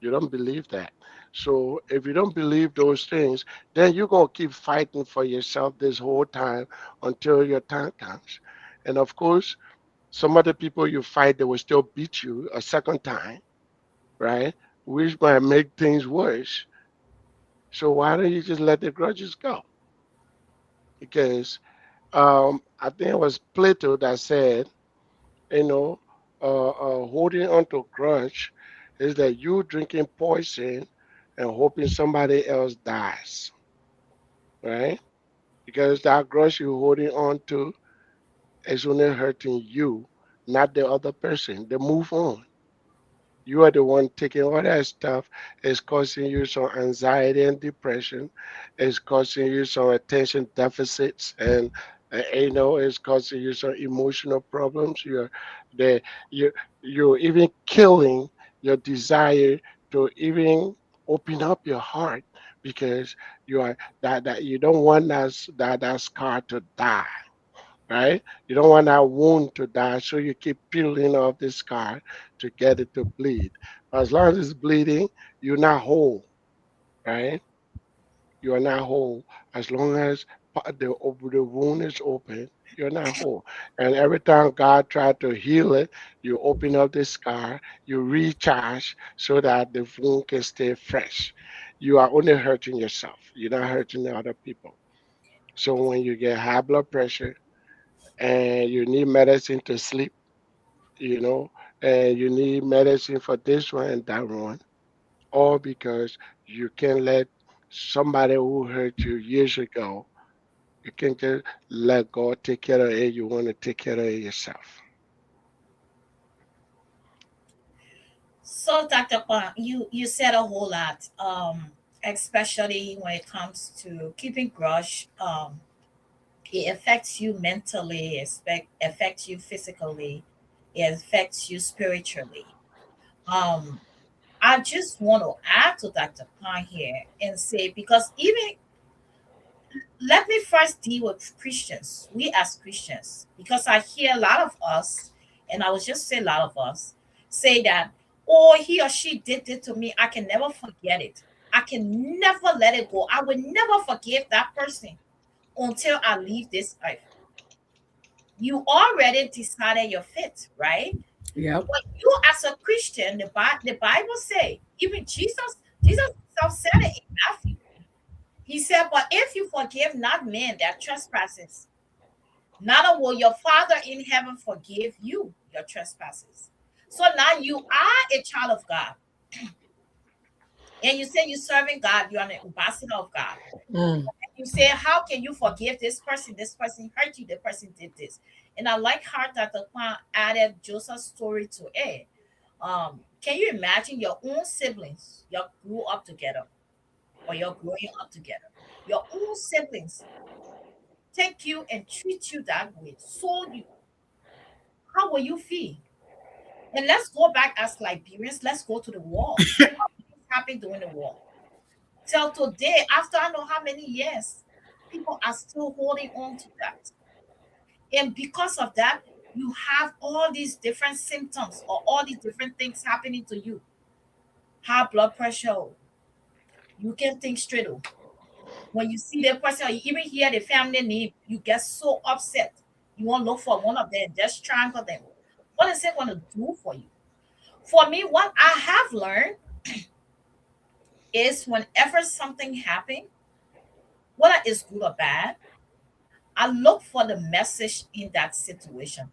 You don't believe that. So if you don't believe those things, then you're gonna keep fighting for yourself this whole time until your time comes. And of course, some of the people you fight, they will still beat you a second time, right? Which might make things worse. So why don't you just let the grudges go? Because I think it was Plato that said, you know, holding on to grudge is that you drinking poison and hoping somebody else dies, right? Because that grudge you're holding on to is only hurting you, not the other person. They move on. You are the one taking all that stuff. It's causing you some anxiety and depression. It's causing you some attention deficits, and it's causing you some emotional problems. The you you're even killing your desire to even open up your heart because you are that you don't want that scar to die, right? You don't want that wound to die, so you keep peeling off the scar to get it to bleed. But as long as it's bleeding, you're not whole, right? You are not whole. As long as the wound is open, you're not whole. And every time God tried to heal it, you open up the scar, you recharge so that the wound can stay fresh. You are only hurting yourself. You're not hurting the other people. So when you get high blood pressure, and you need medicine to sleep, you know, and you need medicine for this one and that one, all because you can't let somebody who hurt you years ago, you can't just let God take care of it. You want to take care of it yourself. So, Dr. Kpahn, you said a whole lot, especially when it comes to keeping grudge. It affects you mentally, affects you physically, it affects you spiritually. Um, I just want to add to Dr. Khan here and say, because even, let me first deal with Christians, we as Christians, because I hear a lot of us, and I was just say a lot of us, say that, oh, he or she did it to me. I can never forget it. I can never let it go. I will never forgive that person until I leave this earth. You already decided your fate, right? Yep. But you as a Christian, the Bible say, even Jesus himself said it in Matthew. He said, but if you forgive not men their trespasses, neither will your Father in heaven forgive you your trespasses. So now you are a child of God. And you say you're serving God, you're an ambassador of God. Mm. You say, how can you forgive this person? This person hurt you, the person did this. And I like how Dr. Kpahn added Joseph's story to it. Can you imagine your own siblings, you grew up together, or you're growing up together? Your own siblings take you and treat you that way, sold you. How will you feel? And let's go back as Liberians, let's go to the war. What happened during the war? Till today, after I know how many years, people are still holding on to that. And because of that, you have all these different symptoms or all these different things happening to you. High blood pressure, oh, you can think straight. Oh. When you see the person or you even hear the family name, you get so upset. You want to look for one of them, just strangle them. What is it going to do for you? For me, what I have learned is whenever something happens, whether it's good or bad, I look for the message in that situation.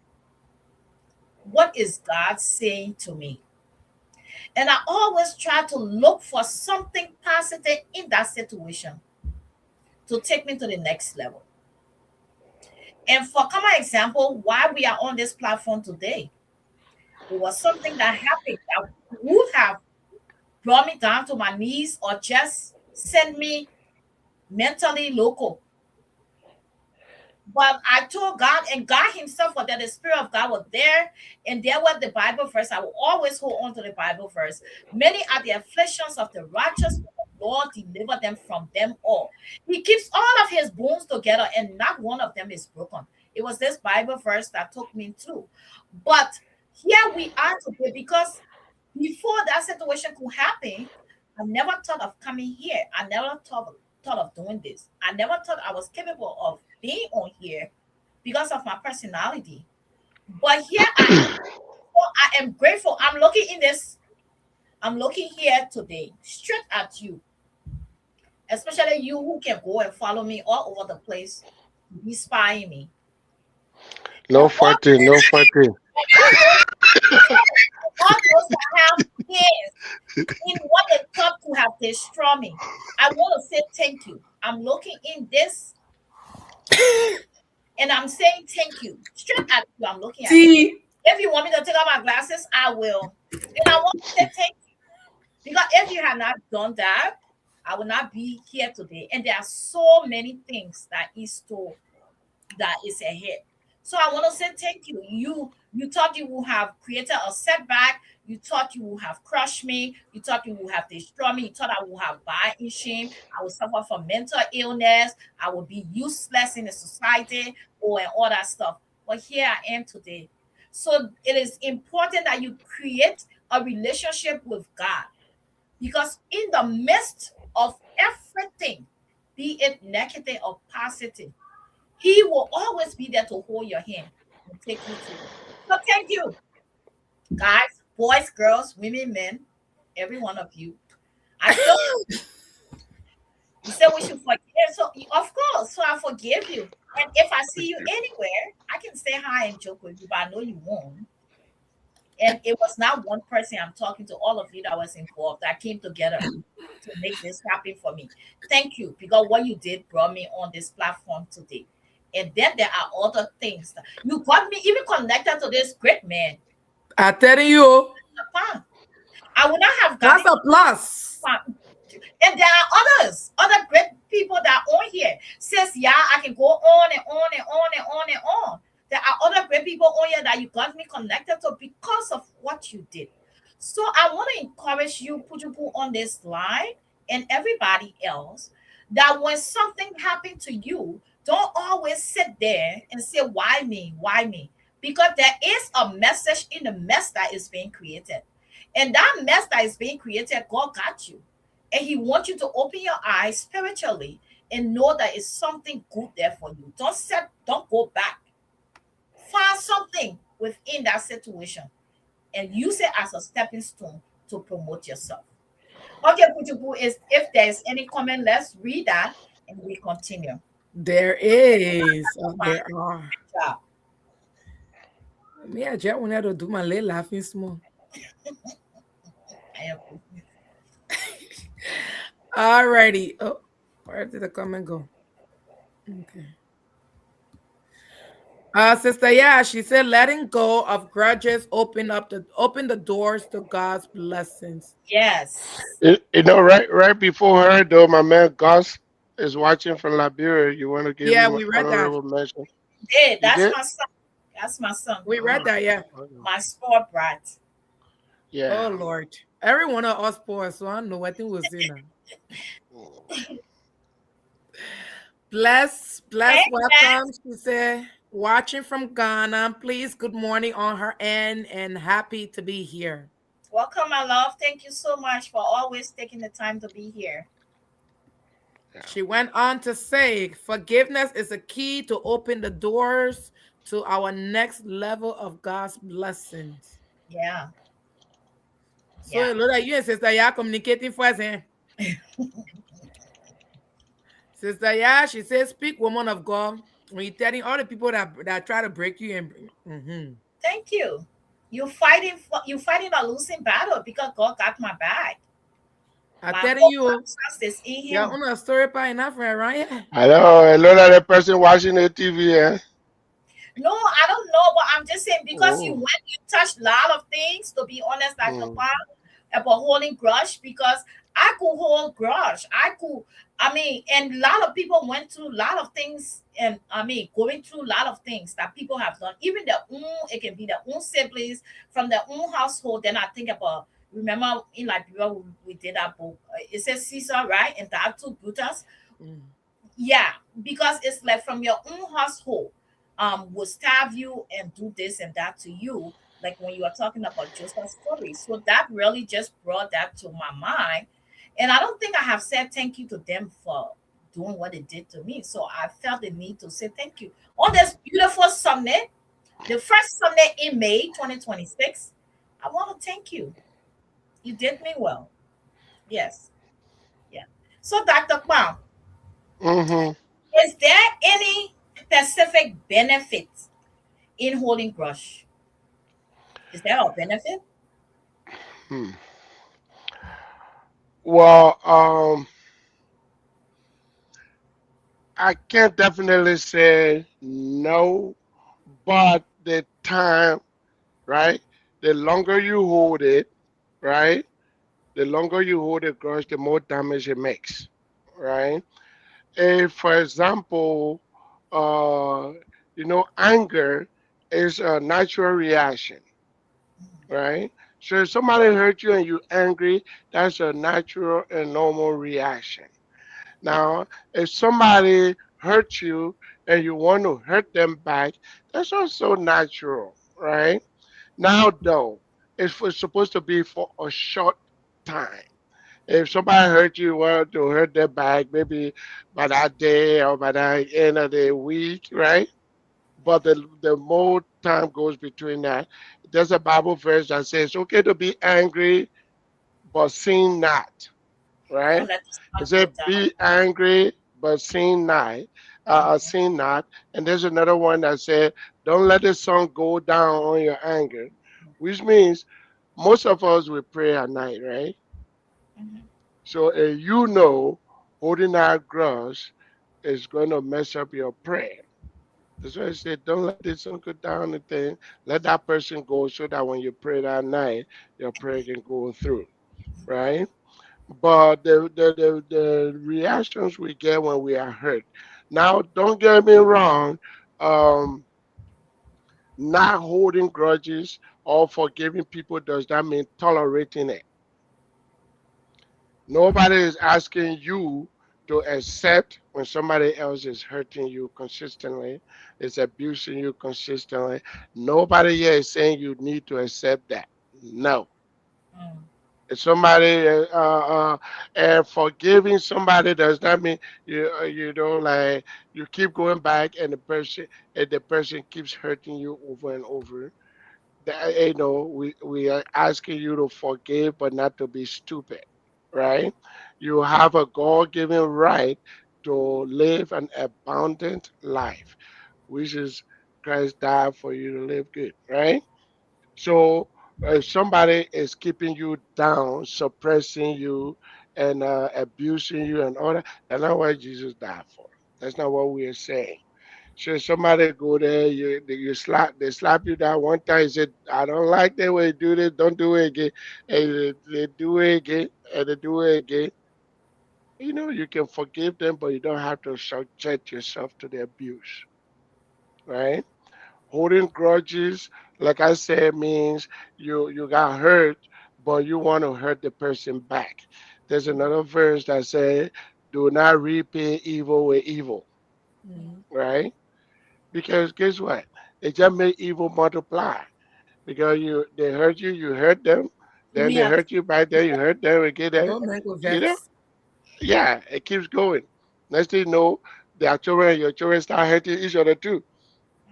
What is God saying to me? And I always try to look for something positive in that situation to take me to the next level. And for common example, why we are on this platform today, it was something that happened that would have brought me down to my knees or just send me mentally local. But I told God, and God Himself, for that the Spirit of God was there, and there was the Bible verse. I will always hold on to the Bible verse. Many are the afflictions of the righteous, but the Lord deliver them from them all. He keeps all of His bones together, and not one of them is broken. It was this Bible verse that took me through. But here we are today because before that situation could happen, I never thought of coming here. I never thought of doing this. I never thought I was capable of being on here because of my personality. But here I am. So I am grateful. I'm looking in this. I'm looking here today, straight at you, especially you who can go and follow me all over the place, be spying me. No And all, fighting, no fighting. all those, all those that have hands in what they thought could have destroyed me. I want to say thank you. I'm looking in this and I'm saying thank you. Straight at you, I'm looking at you. See, If you want me to take out my glasses, I will. And I want to say thank you. Because if you had not done that, I would not be here today. And there are so many things that is to that is ahead. So I want to say thank you. You thought you would have created a setback. You thought you would have crushed me. You thought you would have destroyed me. You thought I would have died in shame. I would suffer from mental illness. I would be useless in the society or and all that stuff. But here I am today. So it is important that you create a relationship with God because in the midst of everything, be it negative or positive, he will always be there to hold your hand and take you through. So thank you, guys, boys, girls, women, men, every one of you. I still you said we should forgive. So of course, so I forgive you. And if I see you anywhere, I can say hi and joke with you, but I know you won't. And it was not one person I'm talking to, all of you that was involved that came together to make this happen for me. Thank you, because what you did brought me on this platform today. And then there are other things. You got me even connected to this great man. I telling you, Kpahn. I would not have that's gotten a plus. Kpahn. And there are others, other great people that are on here. Says, yeah, I can go on and on and on and on and on. There are other great people on here that you got me connected to because of what you did. So I want to encourage you, put on this line and everybody else, that when something happened to you, don't always sit there and say, why me? Why me? Because there is a message in the mess that is being created. And that mess that is being created, God got you. And He wants you to open your eyes spiritually and know that it's something good there for you. Don't go back. Find something within that situation and use it as a stepping stone to promote yourself. Okay, Puchupu, is if there's any comment, let's read that. and we continue. There is. Oh, there are. Job. Me, I just wanted to do my little laughing small. I am. Alrighty. Oh, where did the comment go? Okay. Sister, yeah, she said letting go of grudges open the doors to God's blessings. Yes. Right before her though, my man Gus is watching from Liberia. You want to give Yeah, him we read that. honorable mention? Did You that's did? my son. That's my son. We read that, yeah. My sport brat. Oh Yeah. Lord. Every one of us poor, so I know what thing was in her. Bless, Amen. welcome. She said, watching from Ghana. Please, good morning on her end and happy to be here. Welcome, my love. Thank you so much for always taking the time to be here. Yeah. She went on to say, forgiveness is a key to open the doors to our next level of God's blessings. Yeah. So Yeah. it look like you and Sister Ya communicating for us, eh? Sister Ya, she says, speak, woman of God. When you're telling all the people that try to break you and Thank you. You fighting a losing battle because God got my back. I My telling whole you, trust is in you're Him. on a story by enough right here. I know. I know that the person watching the TV. Eh? No, I don't know, but I'm just saying because Oh. you touch a lot of things. To be honest, like the Mm. part about holding grudge, because I could hold grudge. I could. I mean, and a lot of people went through a lot of things, and I mean, going through a lot of things that people have done. Even their own, it can be their own siblings from their own household. Then I think about. Remember in Liberia, we did that book. It says Caesar, right? And that two Brutus. Mm. Yeah, because it's like from your own household, will stab you and do this and that to you, like when you are talking about Joseph's story. So that really just brought that to my mind. And I don't think I have said thank you to them for doing what they did to me. So I felt the need to say thank you. On this beautiful Sunday, the first Sunday in May 2026, I want to thank you. You did me well. Yes. Yeah. So Dr. Kpahn, Mm-hmm. is there any specific benefit in holding grudge? Is there a benefit? Hmm. Well, I can't definitely say no, but the time, right? The longer you hold it, right? The longer you hold a grudge, the more damage it makes, right? If, for example, uh, anger is a natural reaction, right? So if somebody hurt you and you're angry, that's a natural and normal reaction. Now, if somebody hurt you and you want to hurt them back, that's also natural, right? Now, though, it's supposed to be for a short time. If somebody hurt you, well, to hurt their back, maybe by that day or by the end of the week, right? But the more time goes between that, there's a Bible verse that says it's okay to be angry, but sin not, Don't right? let the It sun go said down. be angry, but sin not, Mhm. sin not. And there's another one that said don't let the sun go down on your anger, which means most of us will pray at night, right? Mhm. So holding that grudge is going to mess up your prayer. That's why I said, don't let this sun go down and thing. Let that person go so that when you pray that night, your prayer can go through, right? But the reactions we get when we are hurt. Now, don't get me wrong. Um, Not holding grudges or forgiving people does that mean tolerating it. Nobody is asking you to accept when somebody else is hurting you consistently, is abusing you consistently. Nobody here is saying you need to accept that. No. Mm. If somebody and forgiving somebody does not mean you don't like you keep going back and the person keeps hurting you over and over. We are asking you to forgive, but not to be stupid, right? You have a God-given right to live an abundant life, which is Christ died for you to live good, right? So if somebody is keeping you down, suppressing you, and abusing you and all that, that's not what Jesus died for. That's not what we are saying. So somebody go there, they slap you down one time. You said, I don't like the way you do this. Don't do it again. And they do it again, and they do it again. You can forgive them, but you don't have to subject yourself to the abuse, right? Holding grudges, like I said, means you got hurt, but you want to hurt the person back. There's another verse that says, "Do not repay evil with evil," Mhm. right? Because guess what? It just make evil multiply. Because they hurt you, you hurt them, You then mean they hurt you back there, you hurt them again. don't make a You know, vex? yeah, it keeps going. Next thing you know, their children, your children start hurting each other too,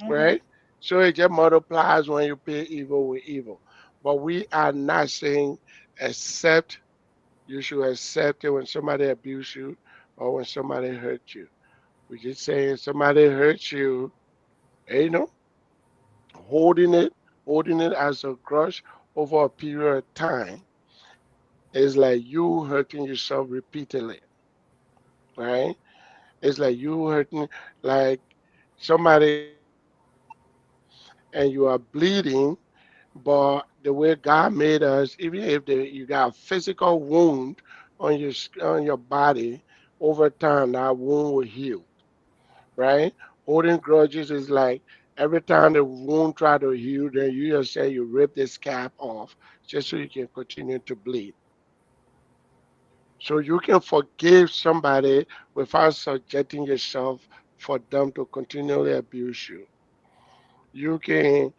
Mm-hmm. right? So it just multiplies when you pay evil with evil. But we are not saying accept, you should accept it when somebody abuse you or when somebody hurt you. We're just saying somebody hurts you, you know, holding it, holding it as a grudge over a period of time is like you hurting yourself repeatedly, right? It's like you hurting, like somebody cut your arm and you are bleeding. But the way God made us, even if you got a physical wound on your body, over time that wound will heal, right? Holding grudges is like every time the wound try to heal, then you just say you rip the scab off just so you can continue to bleed. So you can forgive somebody without subjecting yourself for them to continually abuse you. You can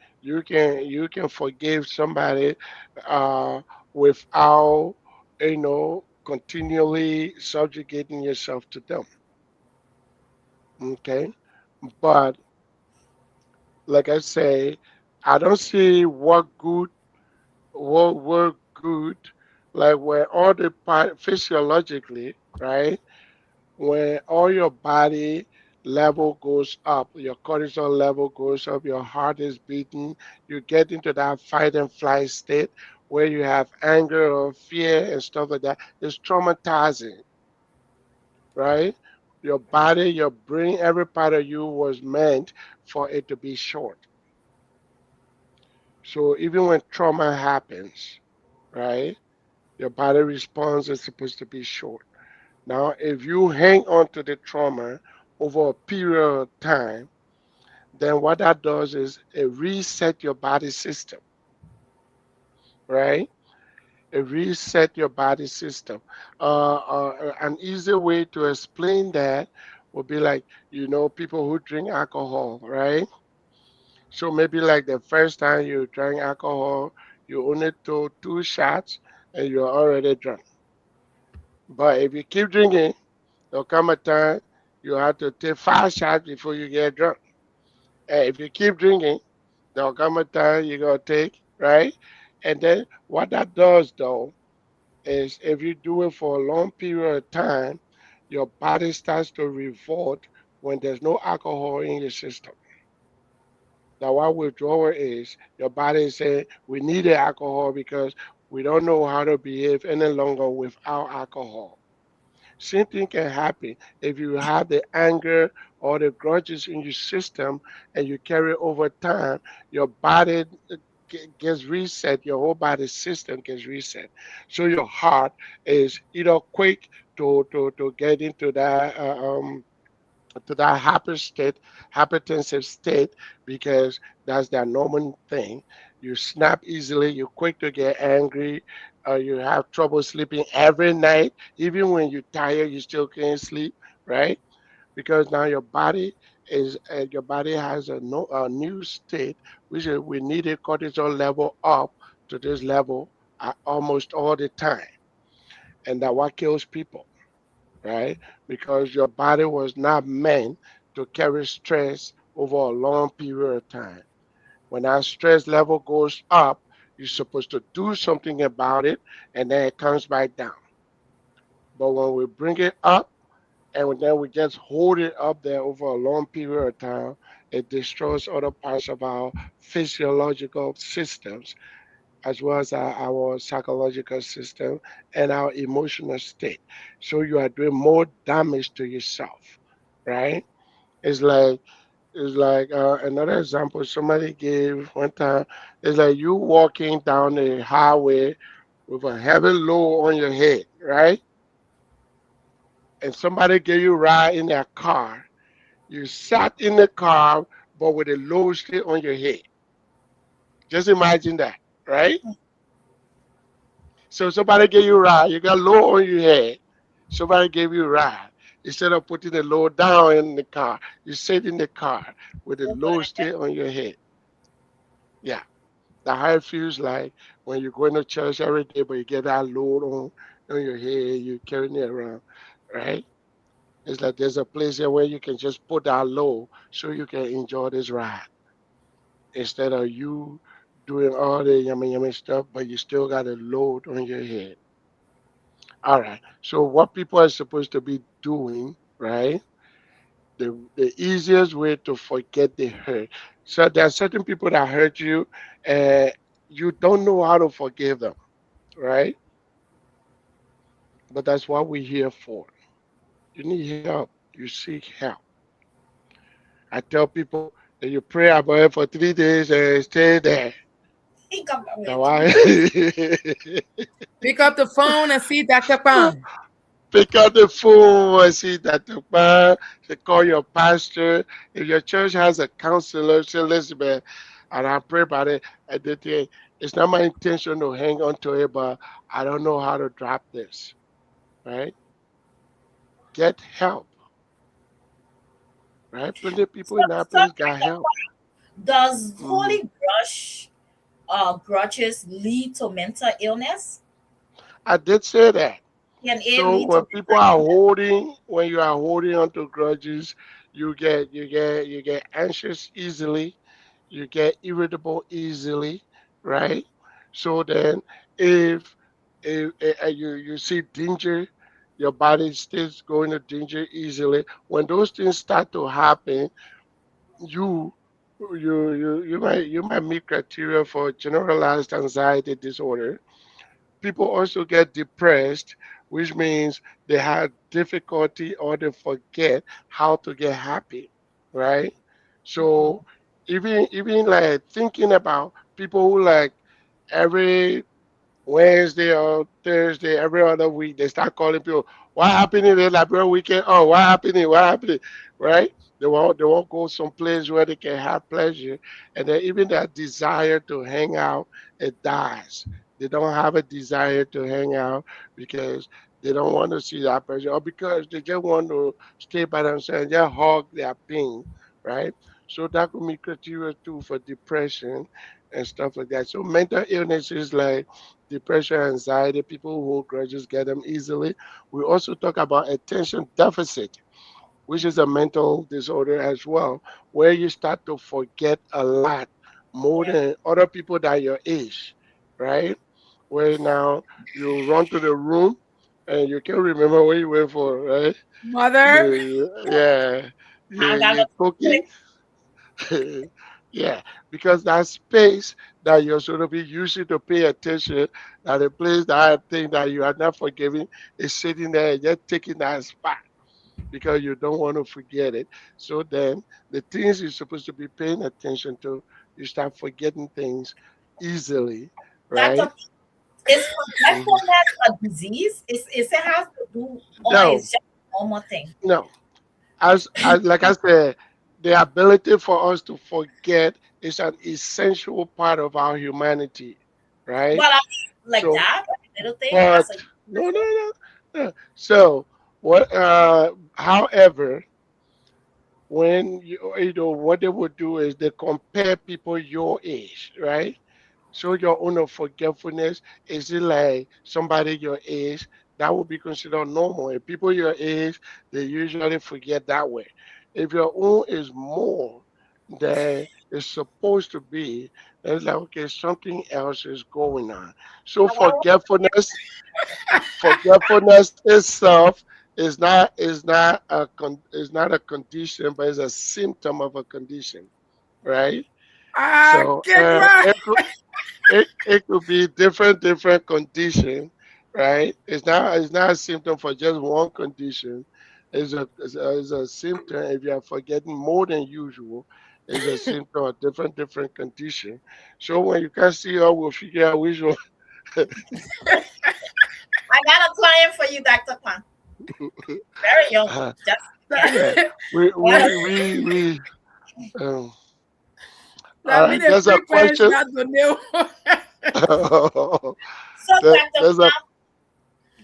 forgive somebody uh, without continually subjugating yourself to them. Okay, but like I say, I don't see what work good, like where all the part physiologically, right? When all your body level goes up, your cortisol level goes up, your heart is beating, you get into that fight and flight state where you have anger or fear and stuff like that. It's traumatizing, right? Your body, your brain, every part of you was meant for it to be short. So even when trauma happens, right, your body response is supposed to be short. Now, if you hang on to the trauma over a period of time, then what that does is it reset your body system, right? It reset your body system. An easy way to explain that would be like, people who drink alcohol, right? So maybe like the first time you drank alcohol, you only took 2 shots and you're already drunk. But if you keep drinking, there'll come a time you have to take 5 shots before you get drunk. And if you keep drinking, there'll come a time you're gonna take, right? And then what that does though is if you do it for a long period of time, your body starts to revolt when there's no alcohol in your system. Now what withdrawal is, your body is saying we need the alcohol because we don't know how to behave any longer without alcohol. Same thing can happen if you have the anger or the grudges in your system and you carry over time, your body gets reset, your whole body system gets reset. So your heart is quick to get into that happy state, hypertensive state, because that's their normal thing. You snap easily, you're quick to get angry, you have trouble sleeping every night. Even when you're tired, you still can't sleep, right? Because now your body has a new state, which is we need a cortisol level up to this level almost all the time. And that what kills people, right? Because your body was not meant to carry stress over a long period of time. When that stress level goes up, you're supposed to do something about it, and then it comes back down. But when we bring it up, and then we just hold it up there over a long period of time. It destroys other parts of our physiological systems, as well as our psychological system and our emotional state. So you are doing more damage to yourself, right? It's like another example somebody gave one time. It's like you walking down the highway with a heavy load on your head, right? And somebody gave you a ride in their car. You sat in the car, but with a load still on your head. Just imagine that, right? So somebody gave you a ride. You got load on your head. Somebody gave you a ride. Instead of putting the load down in the car, you sit in the car with the Simple load like that. still on your head. Yeah. That's how it feels like when you're going to church every day, but you get that load on your head, you're carrying it around, right? It's like there's a place here where you can just put that load so you can enjoy this ride instead of you doing all the yummy yummy stuff, but you still got a load on your head. All right. So what people are supposed to be doing, right? The easiest way to forget the hurt. So there are certain people that hurt you, and you don't know how to forgive them, right? But that's what we're here for. You need help. You seek help. I tell people that you pray about it for 3 days and stay there. He come back That's with why. 3 days. Pick up the phone and see Dr. Kpahn. Pick up the phone and see that the man, they call your pastor. If your church has a counselor, say, listen, man, and I pray about it. And they say, it's not my intention to hang on to it, but I don't know how to drop this, right? Get help, right? Plenty of people So, in that so place got help. does Mhm. holy grudges lead to mental illness? I did say that. Can it So lead to when people mental are illness? holding, when you are holding onto grudges, you get anxious easily, you get irritable easily, right? So then, if you see danger, your body starts going to danger easily. When those things start to happen, you you might meet criteria for generalized anxiety disorder. People also get depressed, which means they have difficulty or they forget how to get happy, right? So Mm. even like thinking about people who like every Wednesday or Thursday, every other week, they start calling people, what happened in the Liberia weekend? Oh, what happening? What happening? Right? They won't go someplace where they can have pleasure. And then even that desire to hang out, it dies. They don't have a desire to hang out because they don't want to see that person or because they just want to stay by themselves and just hug their pain, right? So that could be criteria too for depression and stuff like that. So mental illnesses like depression, anxiety, people who hold grudges get them easily. We also talk about attention deficit, which is a mental disorder as well, where you start to forget a lot more Yeah. than other people that your age, right? Where now you run to the room and you can't remember where you went for, right? Mother, Yeah, I got you're cooking. Yeah, because that space that you're sort of be using to pay attention, that the place that I think that you are not forgiving is sitting there and just taking that spot because you don't want to forget it. So then the things you're supposed to be paying attention to, you start forgetting things easily, right? Dr. Is Mhm. forgetfulness a disease? Is it has to do, or No, is just a normal thing? no. As like I said, the ability for us to forget is an essential part of our humanity, right? Well, I mean, like So, that, like a little thing but as a no, no, no, no. So, what? However, when what they would do is they compare people your age, right? So your own of forgetfulness, is it like somebody your age? That would be considered normal. If people your age, they usually forget that way. If your own is more than it's supposed to be, then it's like okay, something else is going on. So I want forgetfulness itself it's not a condition, but it's a symptom of a condition, right? I So can't cry. it could be different condition, right? It's not a symptom for just one condition. It's a symptom if you are forgetting more than usual. It's a symptom of different condition. So when you can see her, we'll figure out which one. I got a client for you, Dr. Kwan. Very young. uh, Just yeah. yeah, we Got a- we we we. Um, all That mean right, the there's a frequency question. not the new. So Dr. There's a. Kwan,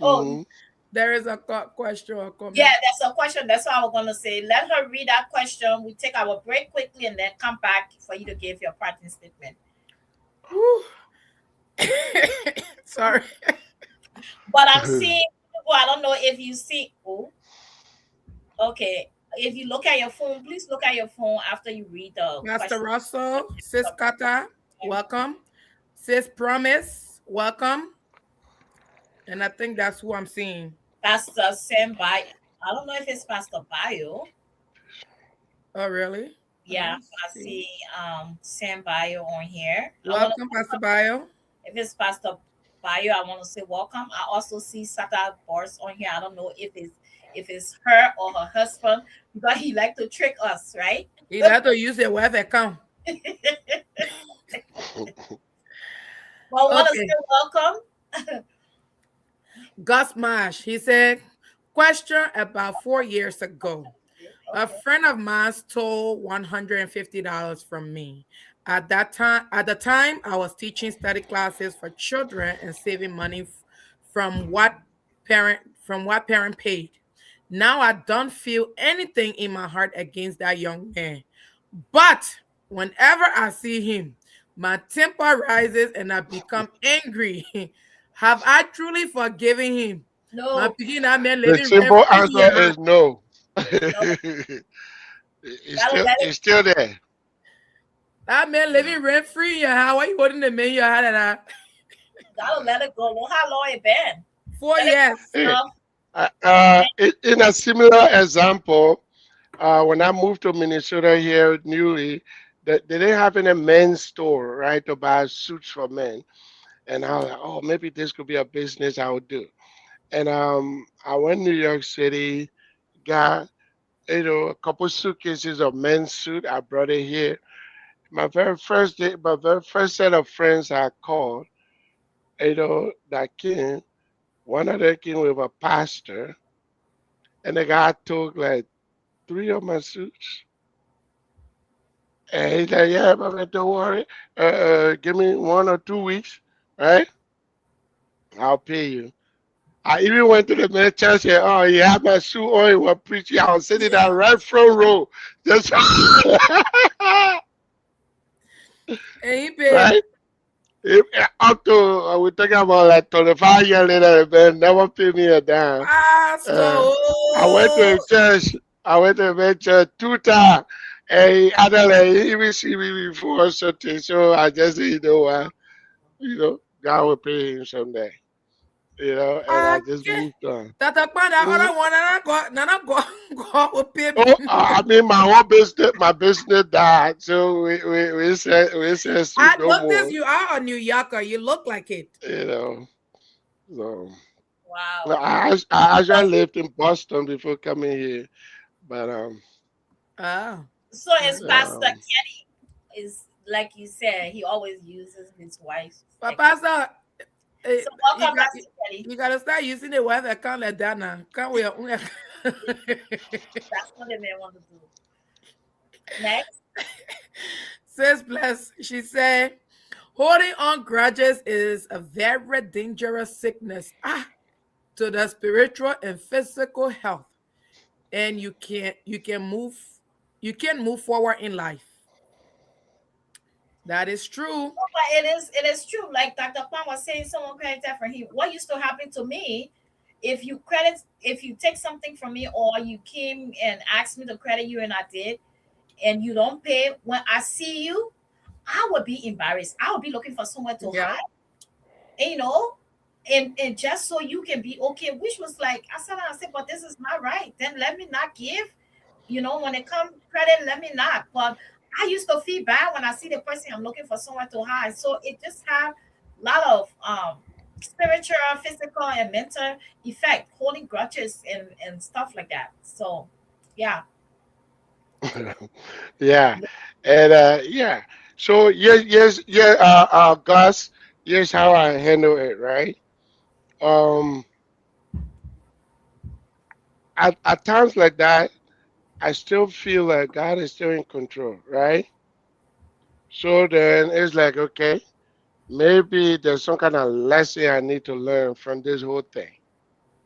oh Mhm. There is a question or yeah, comment. that's a question. That's what I was gonna say. Let her read that question. We take our break quickly and then come back for you to give your parting statement. Whew. Sorry. But I'm seeing people, I don't know if you see. Oh, okay. If you look at your phone, please look at your phone after you read the Master question. Russell, Sis Kata, welcome. Sis Promise, welcome. And I think that's who I'm seeing. Pastor Sam Bio. I don't know if it's Pastor Bio. Oh, really? Let Yeah, me I see. see Sam Bio on here. I want to, Welcome, Pastor Bio. if it's Pastor Bio, I want to say welcome. I also see Sata Boris on here. I don't know if it's her or her husband because he like to trick us, right? He let to use the web account. But want to Okay. say welcome. Gus Mash, he said, question about 4 years ago. A Okay. friend of mine stole $150 from me. At the time, I was teaching study classes for children and saving money from what parent paid. Now I don't feel anything in my heart against that young man. But whenever I see him, my temper rises and I become angry. Have I truly forgiven him? My No, picking that man The living rent simple free in answer your house. is no. no, gotta Still let it it's still there. That man You know. living rent free in your house. Why you holding the man in your hand and that? gotta let it go. Look how long it been. Four Let it go years. Hey, enough. in a similar example, when I moved to Minnesota here newly, that they didn't have any men's store, right, to buy suits for men. And I was like, oh, maybe this could be a business I would do. And I went to New York City, got a couple suitcases of men's suit. I brought it here. My very first day, my very first set of friends I called, that came. One of them came with a pastor, and the guy took like three of my suits. And he's like, yeah, but don't worry. Give me 1 or 2 weeks, right? I'll pay you. I even went to the main church and he had my suit on, he was preaching. I was sitting down right front row. Just And he paid. right? Up to we're talking about like 25 years later, the man never paid me a dime. Uh, Pastor. I went to the church. I went to the church 2 times. And I don't like, he even see me before something. So I just said, you know what? God will pay him someday. And I just Okay. moved on. Tata Kpahn, that Mhm. other one, God will pay me. Oh, I mean, my business died. So we said I no noticed more. you are a New Yorker. You look like it. You know, so Wow. well, I So actually lived in Boston before coming here, but Ah. so it's Pastor um, Kenny. Is like you said, he always uses his wife's But account. Pastor, So you welcome, got Pastor Kenny. you gotta start using the web account like that now. Can't we? That's what the man want to do. Next. Says bless. She said, holding on grudges is a very dangerous sickness to the spiritual and physical health, and you can move forward in life. That is true. But it is true. Like Dr. Kwan was saying, someone credit that for him. What used to happen to me, if you take something from me or you came and asked me to credit you and I did, and you don't pay, when I see you, I would be embarrassed. I would be looking for somewhere to Yeah. hide. And, and just so you can be okay, which was like I said, but this is not right. Then let me not give. When it comes credit, let me not. But I used to feel bad when I see the person I'm looking for someone to hide. So it just have a lot of spiritual, physical, and mental effect, holding grudges and stuff like that. So yeah. Yeah, and yeah. So yes, yes, yeah. Gus, here's how I handle it. Right. Um, at times like that, I still feel like God is still in control. Right. So then it's like, okay, maybe there's some kind of lesson I need to learn from this whole thing.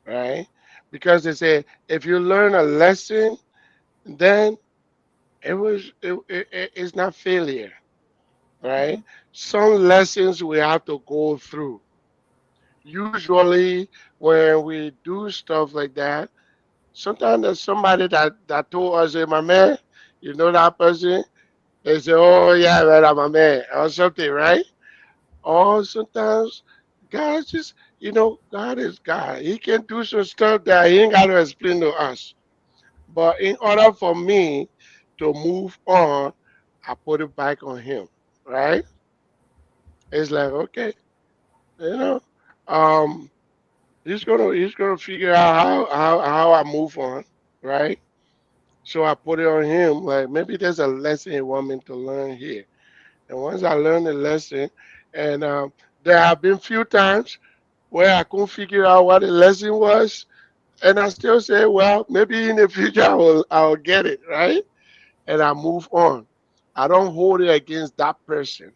Right. Because they say if you learn a lesson, then it's not failure. Right. Mhm. Some lessons we have to go through. Usually when we do stuff like that, sometimes there's somebody that told us, hey, my man, you know that person? They say, oh yeah, man, I'm a man or something, right? Or sometimes God just, God is God. He can do some stuff that he ain't got to explain to us. But in order for me to move on, I put it back on him, right? It's like, okay, you know, um, he's gonna figure out how I move on, right? So I put it on him. Like maybe there's a lesson he want me to learn here. And once I learn the lesson, and there have been few times where I couldn't figure out what the lesson was, and I still say, well, maybe in the future I'll get it, right? And I move on. I don't hold it against that person.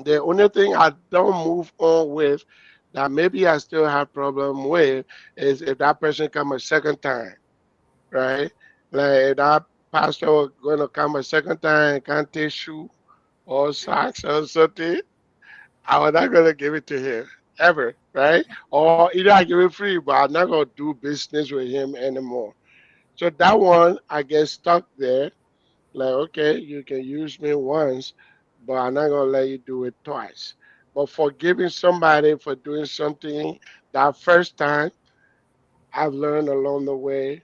The only thing I don't move on with that maybe I still have problem with is if that person come a second time, right? Like if that pastor gonna come a second time and can't take shoe or socks or something, I'm not gonna give it to him ever, right? Or either I give it free, but I'm not gonna do business with him anymore. So that one I get stuck there. Like, okay, you can use me once, but I'm not gonna let you do it twice. But forgiving somebody for doing something that first time, I've learned along the way,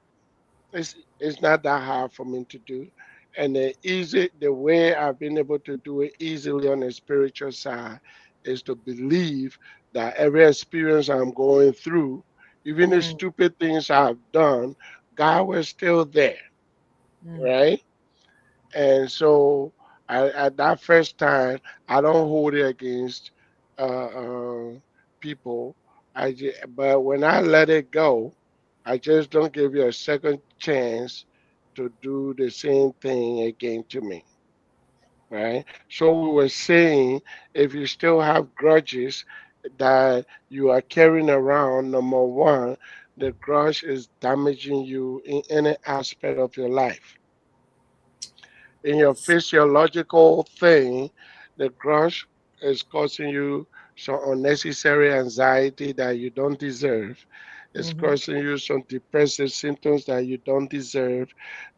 it's not that hard for me to do. And the way I've been able to do it easily on the spiritual side is to believe that every experience I'm going through, even the Mm, stupid things I've done, God was still there, mm, right? And so at that first time, I don't hold it against people. But when I let it go, I just don't give you a second chance to do the same thing again to me. Right? So we were saying if you still have grudges that you are carrying around, number one, the grudge is damaging you in any aspect of your life in your physiological thing, the grudge is causing you some unnecessary anxiety that you don't deserve. It's mhm, causing you some depressive symptoms that you don't deserve.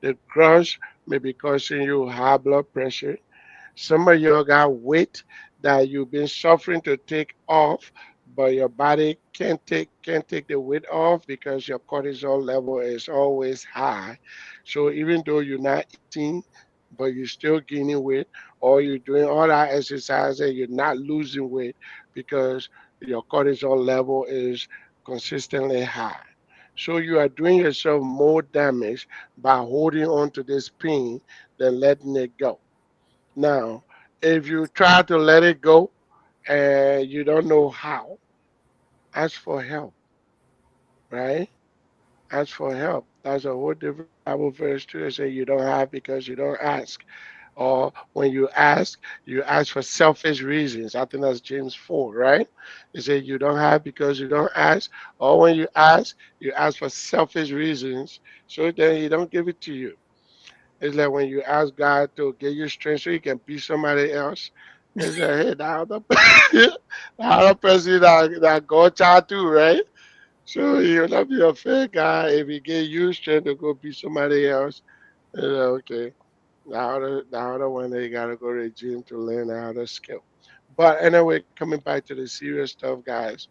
The grudge may be causing you high blood pressure. Some of you got weight that you've been suffering to take off, but your body can't take the weight off because your cortisol level is always high. So even though you're not eating, but you're still gaining weight, or you're doing all that exercise and you're not losing weight because your cortisol level is consistently high. So you are doing yourself more damage by holding on to this pain than letting it go. Now, if you try to let it go and you don't know how, ask for help, right? Ask for help. That's a whole different Bible verse too. They say you don't have because you don't ask. Or when you ask for selfish reasons. I think that's James 4, right? They say you don't have because you don't ask. Or when you ask for selfish reasons. So then he don't give it to you. It's like when you ask God to give you strength so you can be somebody else. It's like, hey, the other person that God child too, right? So you'll not be a fair guy if he give you strength to go be somebody else. It's like, okay, the other one they gotta go to the gym to learn how to skill. But anyway, coming back to the serious stuff, guys.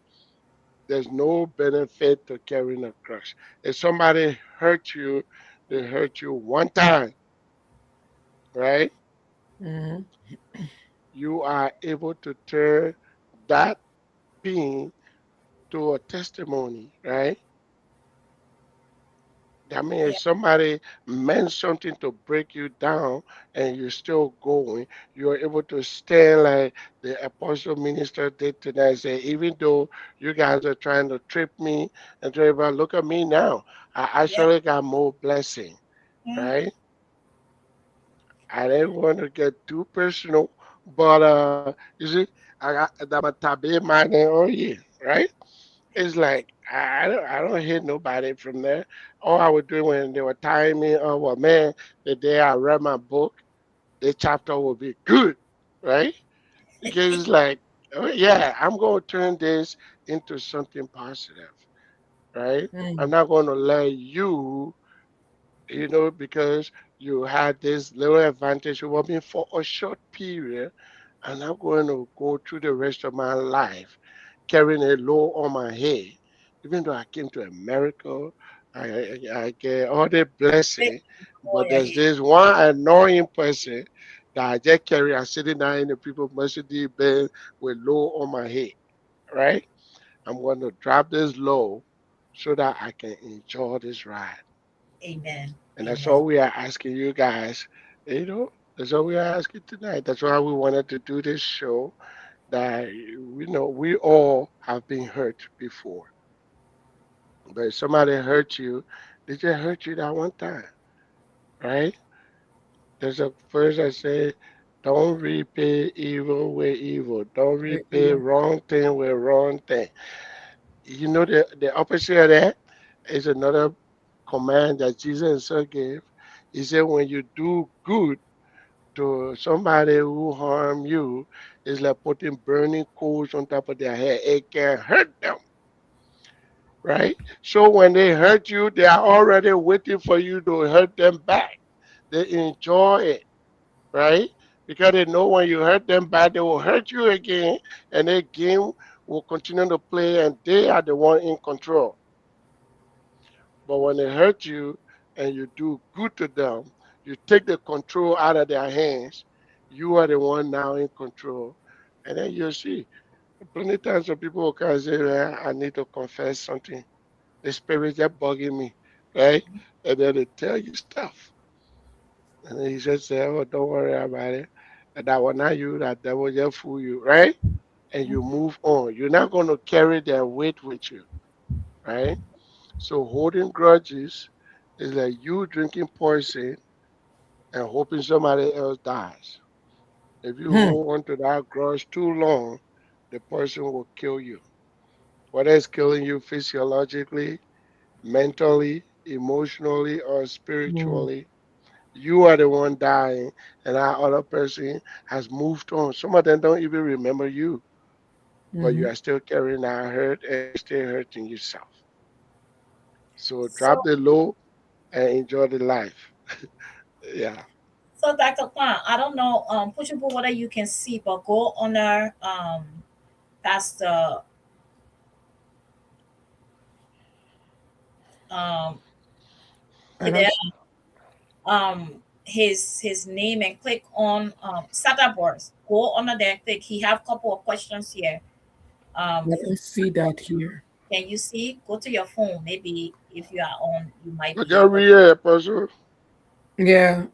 There's no benefit to carrying a grudge. If somebody hurt you, they hurt you one time, right? Mhm. You are able to turn that pain to a testimony, right? That Yeah. means somebody meant something to break you down and you're still going. You're able to stand like the apostle minister did tonight. Say, even though you guys are trying to trip me and try to look at me now, I Yeah. actually got more blessing, Mm, right? I didn't want to get too personal, but you see, I got that my tabi man on you, right? It's like I don't hear nobody from there. All I was doing when they were tying me, oh well, man, the day I read my book, the chapter will be good, right? Because it's like, oh yeah, I'm going to turn this into something positive, right? I'm Mhm. not going to let you, because you had this little advantage over me for a short period, and I'm going to go through the rest of my life carrying a load on my head. Even though I came to America, I get all the big blessing, boy but your there's head. this one annoying person that I just carry. I'm sitting down in the people Mercedes Benz with low on my head, right? I'm going to drop this low so that I can enjoy this ride. Amen. And that's Amen. all we are asking you guys. That's all we are asking tonight. That's why we wanted to do this show. That we know we all have been hurt before. But if somebody hurt you, they just hurt you that one time, right? There's a verse that says, "Don't repay evil with evil. Don't Very repay evil. wrong thing with wrong thing." The opposite of that is another command that Jesus himself gave. He said, "When you do good to somebody who harm you, it's like putting burning coals on top of their head. It can hurt them, right? So when they hurt you, they are already waiting for you to hurt them back. They enjoy it, right? Because they know when you hurt them back, they will hurt you again, and their game will continue to play, and they are the one in control. But when they hurt you and you do good to them, you take the control out of their hands. You are the one now in control. And then you see, plenty times some people will come and say, "Man, I need to confess something. The spirit just bugging me," right? And then they tell you stuff. And then you just say, "Oh, don't worry about it. And that was not you, that devil just fool you," right? And you move on. You're not going to carry their weight with you, right? So holding grudges is like you drinking poison and hoping somebody else dies. If you Hmm. hold on to that grudge too long, the person will kill you. Whether it's killing you physiologically, mentally, emotionally, or Mhm. spiritually, you are the one dying, and that other person has moved on. Some of them don't even remember you, but you Mhm. are still carrying that hurt and you're still hurting yourself. So So, drop the low and enjoy the life. Yeah. so Dr. Kwan, I don't know, push and pull whether you can see, but go on our Pastor um I don't Fidel see. um his name and click on startup wars. Go under there, click. He have couple of questions here. I don't see that here. Can you see? Go to your phone. Maybe if you are on, you might But be just able. read it, Pastor. Yeah.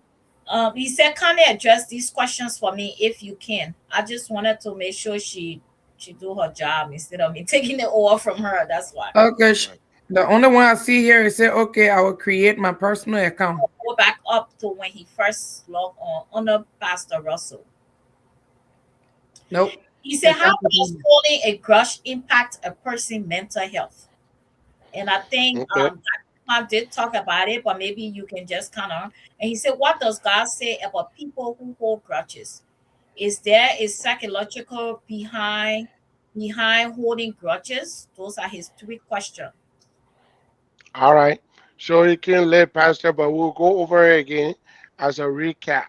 He said, kindly address these questions for me if you can. I just wanted to make sure she do her job instead of me taking it over from her. That's why. Okay. Right. The only one I see here is say, okay, I will create my personal account. Go back up to when he first logged on under Pastor Russell. Nope. He said, It's how not the does one. holding a grudge impact a person's mental health? And I think Okay. I did talk about it, but maybe you can just kind of. And he said, what does God say about people who hold grudges? Is there a psychological behind holding grudges? Those are his three questions. All right. So you can let Pastor, but we'll go over it again as a recap.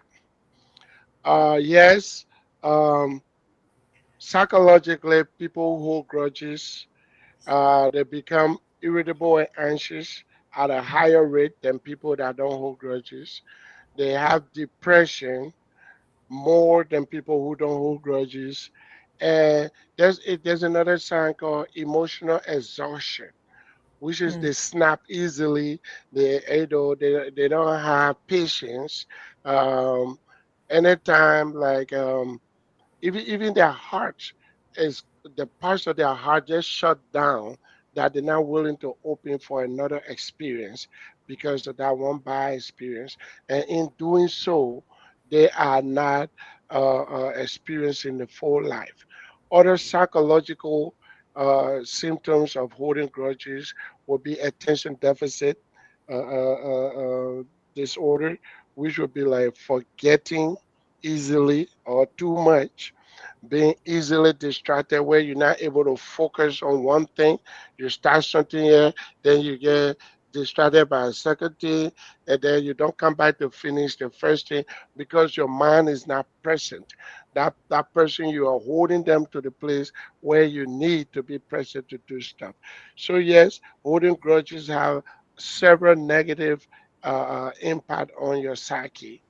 Yes, um, psychologically, people who hold grudges, They become irritable and anxious at a higher rate than people that don't hold grudges. They have depression more than people who don't hold grudges. And there's another sign called emotional exhaustion, which is Mm, they snap easily. They don't have patience. Um, anytime even their heart is the parts of their heart just shut down, that they're not willing to open for another experience because of that one bad experience, and in doing so they are not experiencing the full life. Other psychological symptoms of holding grudges will be attention deficit disorder, which would be like forgetting easily or too much, being easily distracted where you're not able to focus on one thing. You start something here, then you get distracted by a second thing, and then you don't come back to finish the first thing because your mind is not present. That person, you are holding them to the place where you need to be present to do stuff. So yes, holding grudges have several negative impact on your psyche.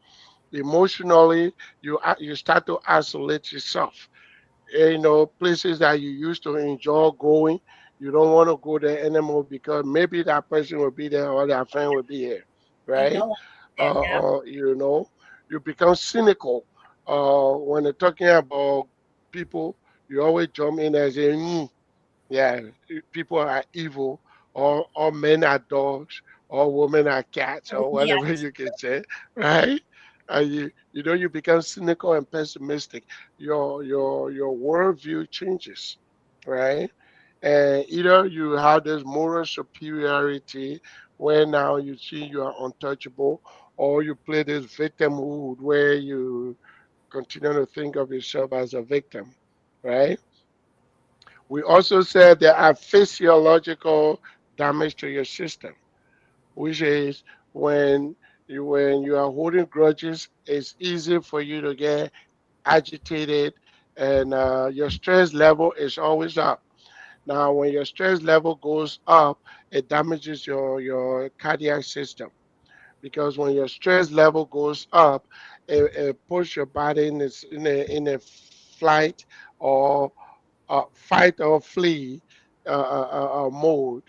Emotionally, you start to isolate yourself. Places that you used to enjoy going, you don't want to go there anymore because maybe that person will be there or that friend will be here, You right? don't want them, yeah. You become cynical. When they're talking about people, you always jump in and say, yeah, people are evil, or all men are dogs, all women are cats, or Yeah, whatever you can say, right? You become cynical and pessimistic. Your worldview changes, right? And either you have this moral superiority where now you see you are untouchable, or you play this victimhood where you continue to think of yourself as a victim, right? We also said there are physiological damage to your system, which is when when you are holding grudges, it's easy for you to get agitated, and your stress level is always up. Now, when your stress level goes up, it damages your cardiac system, because when your stress level goes up, it puts your body in a flight or fight or flee mode,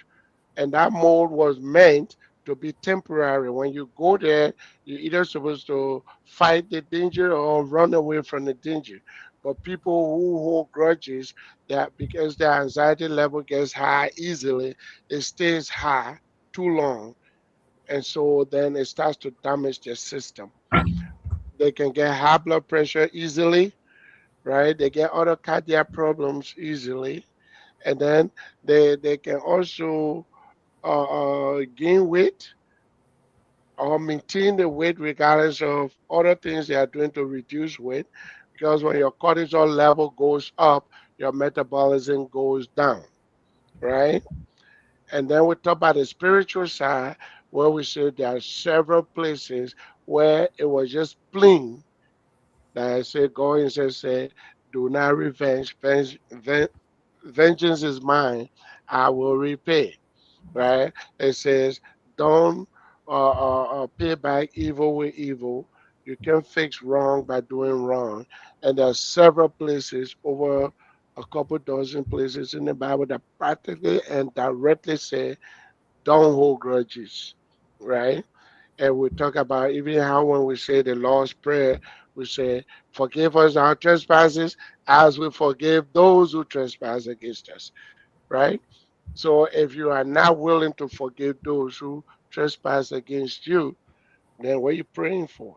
and that mode was meant to be temporary. When you go there, you're either supposed to fight the danger or run away from the danger. But people who hold grudges, that because their anxiety level gets high easily, it stays high too long, and so then it starts to damage their system. They can get high blood pressure easily, right? They get other cardiac problems easily, and then they can also gain weight or maintain the weight regardless of other things they are doing to reduce weight. Because when your cortisol level goes up, your metabolism goes down, right? And then we talk about the spiritual side, where we say there are several places where it was just plain that I said, God and said, do not revenge. Vengeance is mine. I will repay, right? It says, don't pay back evil with evil. You can fix wrong by doing wrong. And there are several places, over a couple dozen places in the Bible, that practically and directly say, don't hold grudges, right? And we talk about even how when we say the Lord's Prayer, we say, forgive us our trespasses as we forgive those who trespass against us, right? So if you are not willing to forgive those who trespass against you, then what are you praying for?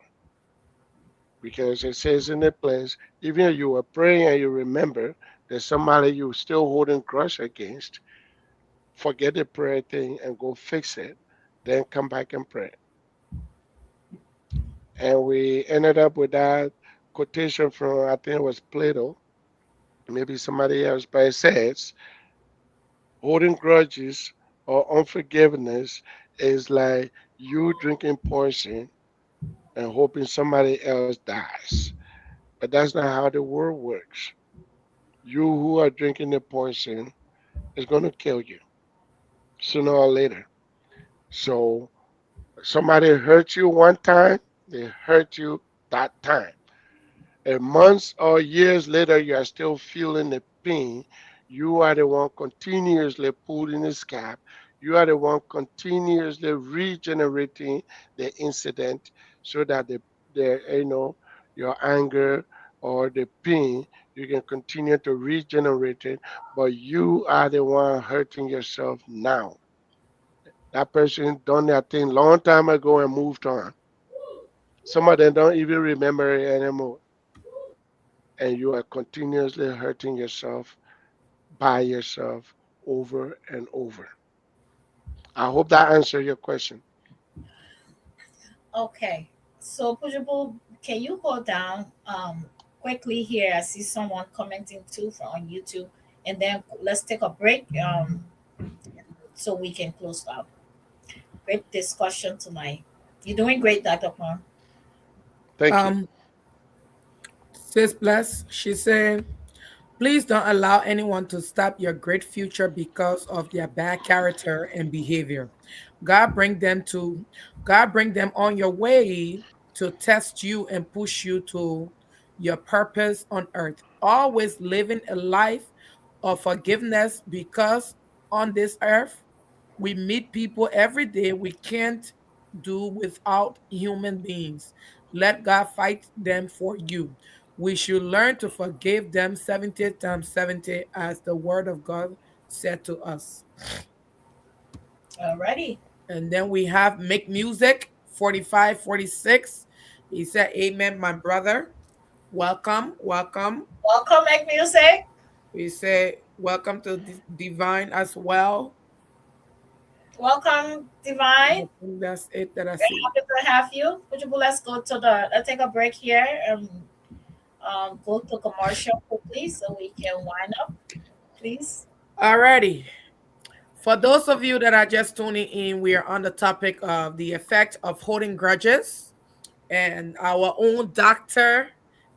Because it says in the place, even if you were praying and you remember there's somebody you still holding grudge against, forget the prayer thing and go fix it. Then come back and pray. And we ended up with that quotation from, I think it was Plato, maybe somebody else, but it says, holding grudges or unforgiveness is like you drinking poison and hoping somebody else dies. But that's not how the world works. You who are drinking the poison, It's going to kill you sooner or later. So somebody hurt you one time, they hurt you that time. And months or years later, you are still feeling the pain. You are the one continuously pulling the scab. You are the one continuously regenerating the incident so that your anger or the pain, you can continue to regenerate it, but you are the one hurting yourself now. That person done that thing long time ago and moved on. Some of them don't even remember it anymore. And you are continuously hurting yourself by yourself over and over. I hope that answered your question. Okay. So, Pujable, can you go down quickly here? I see someone commenting too from on YouTube, and then let's take a break so we can close out. Great discussion tonight. You're doing great, Dr. Kwan. Thank you. Um, Sis Bless, she said, please don't allow anyone to stop your great future because of their bad character and behavior. God bring them to God bring them on your way to test you and push you to your purpose on earth. Always living a life of forgiveness because on this earth we meet people every day we can't do without human beings. Let God fight them for you. We should learn to forgive them 70 times 70, as the word of God said to us. Alrighty. And then we have Make Music 4546. He said, amen, my brother. Welcome, welcome. Welcome, Make Music. We say, welcome to Divine as well. Welcome, I Divine. think that's it that I Very see. happy to have you. Pujable, let's go to the, let's take a break here and go to commercial quickly so we can wind up, please. Alrighty. For those of you that are just tuning in, we are on the topic of the effect of holding grudges. And our own doctor,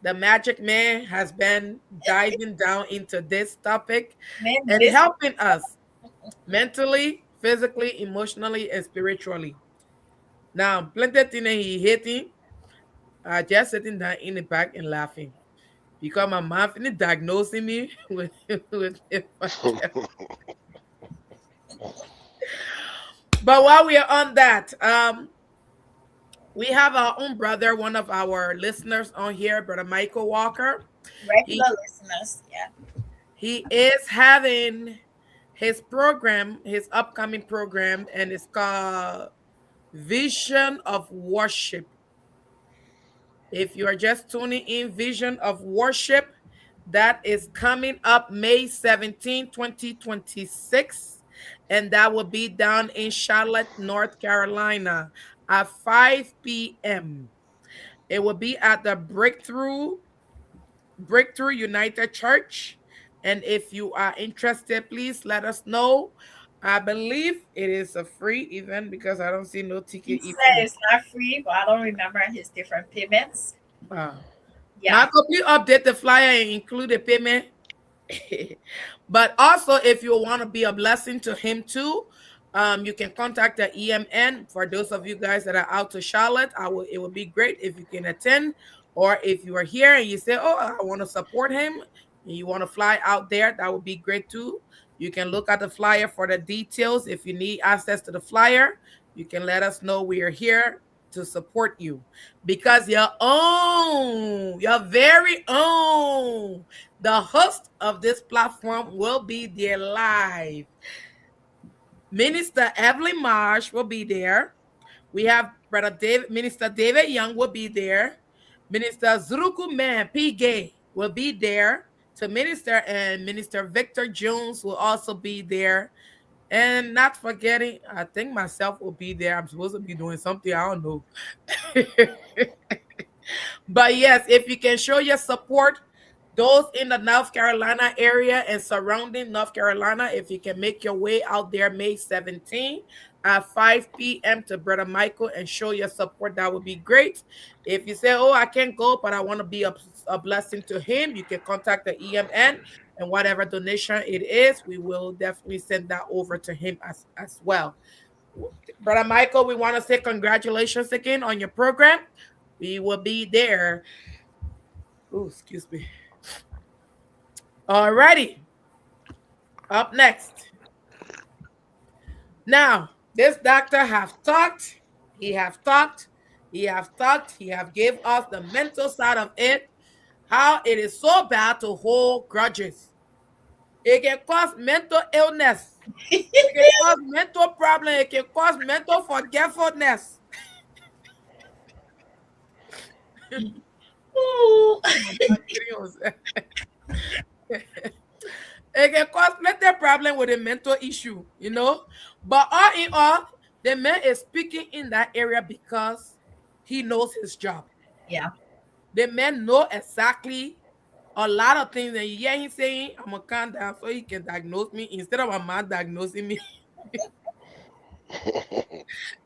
the magic man, has been diving down into this topic Man, and busy. helping us mentally, physically, emotionally, and spiritually. Now, plenty of things he hating, just sitting down in the back and laughing because my mom finished diagnosing me with But while we are on that, we have our own brother, one of our listeners on here, brother Michael Walker. He Regular listeners. Yeah. he is having his program, his upcoming program, and it's called Vision of Worship. If you are just tuning in, Vision of Worship, that is coming up May 17, 2026. And that will be down in Charlotte, North Carolina at 5 p.m. It will be at the Breakthrough United Church. And if you are interested, please let us know. I believe it is a free event because I don't see no He ticket said even. it's not free, but I don't remember his different payments. Uh, Yeah. Now, could you update the flyer and include the payment? But also, if you want to be a blessing to him too, you can contact the EMN. For those of you guys that are out to Charlotte, it would be great if you can attend. Or if you are here and you say, oh, I want to support him, and you want to fly out there, that would be great too. You can look at the flyer for the details. If you need access to the flyer, you can let us know. We are here to support you because your very own, the host of this platform will be there live. Minister Evelyn Marsh will be there. We have Minister David Young will be there. Minister Zuruku Man P. Gay will be there to minister, and Minister Victor Jones will also be there. And not forgetting, I think myself will be there. I'm supposed to be doing something. I don't know. But yes, if you can show your support, those in the North Carolina area and surrounding North Carolina, if you can make your way out there May 17 at 5 p.m. to Brother Michael and show your support, that would be great. If you say, oh, I can't go, but I want to be a blessing to him, you can contact the EMN. and whatever donation it is, we will definitely send that over to him as well. Brother Michael, we want to say congratulations again on your program. We will be there. Oh, excuse me. Alrighty. Up next. Now, this doctor have talked. He have talked. He have talked. He have gave us the mental side of it. How it is so bad to hold grudges. It can cause mental illness. It can cause mental problem. It can cause mental forgetfulness. Ooh. It can cause plenty problem with a mental issue, But all in all, the man is speaking in that area because he knows his job. Yeah. The man know exactly a lot of things, and you hear him saying, "I'm gonna calm down so he can diagnose me instead of a man diagnosing me."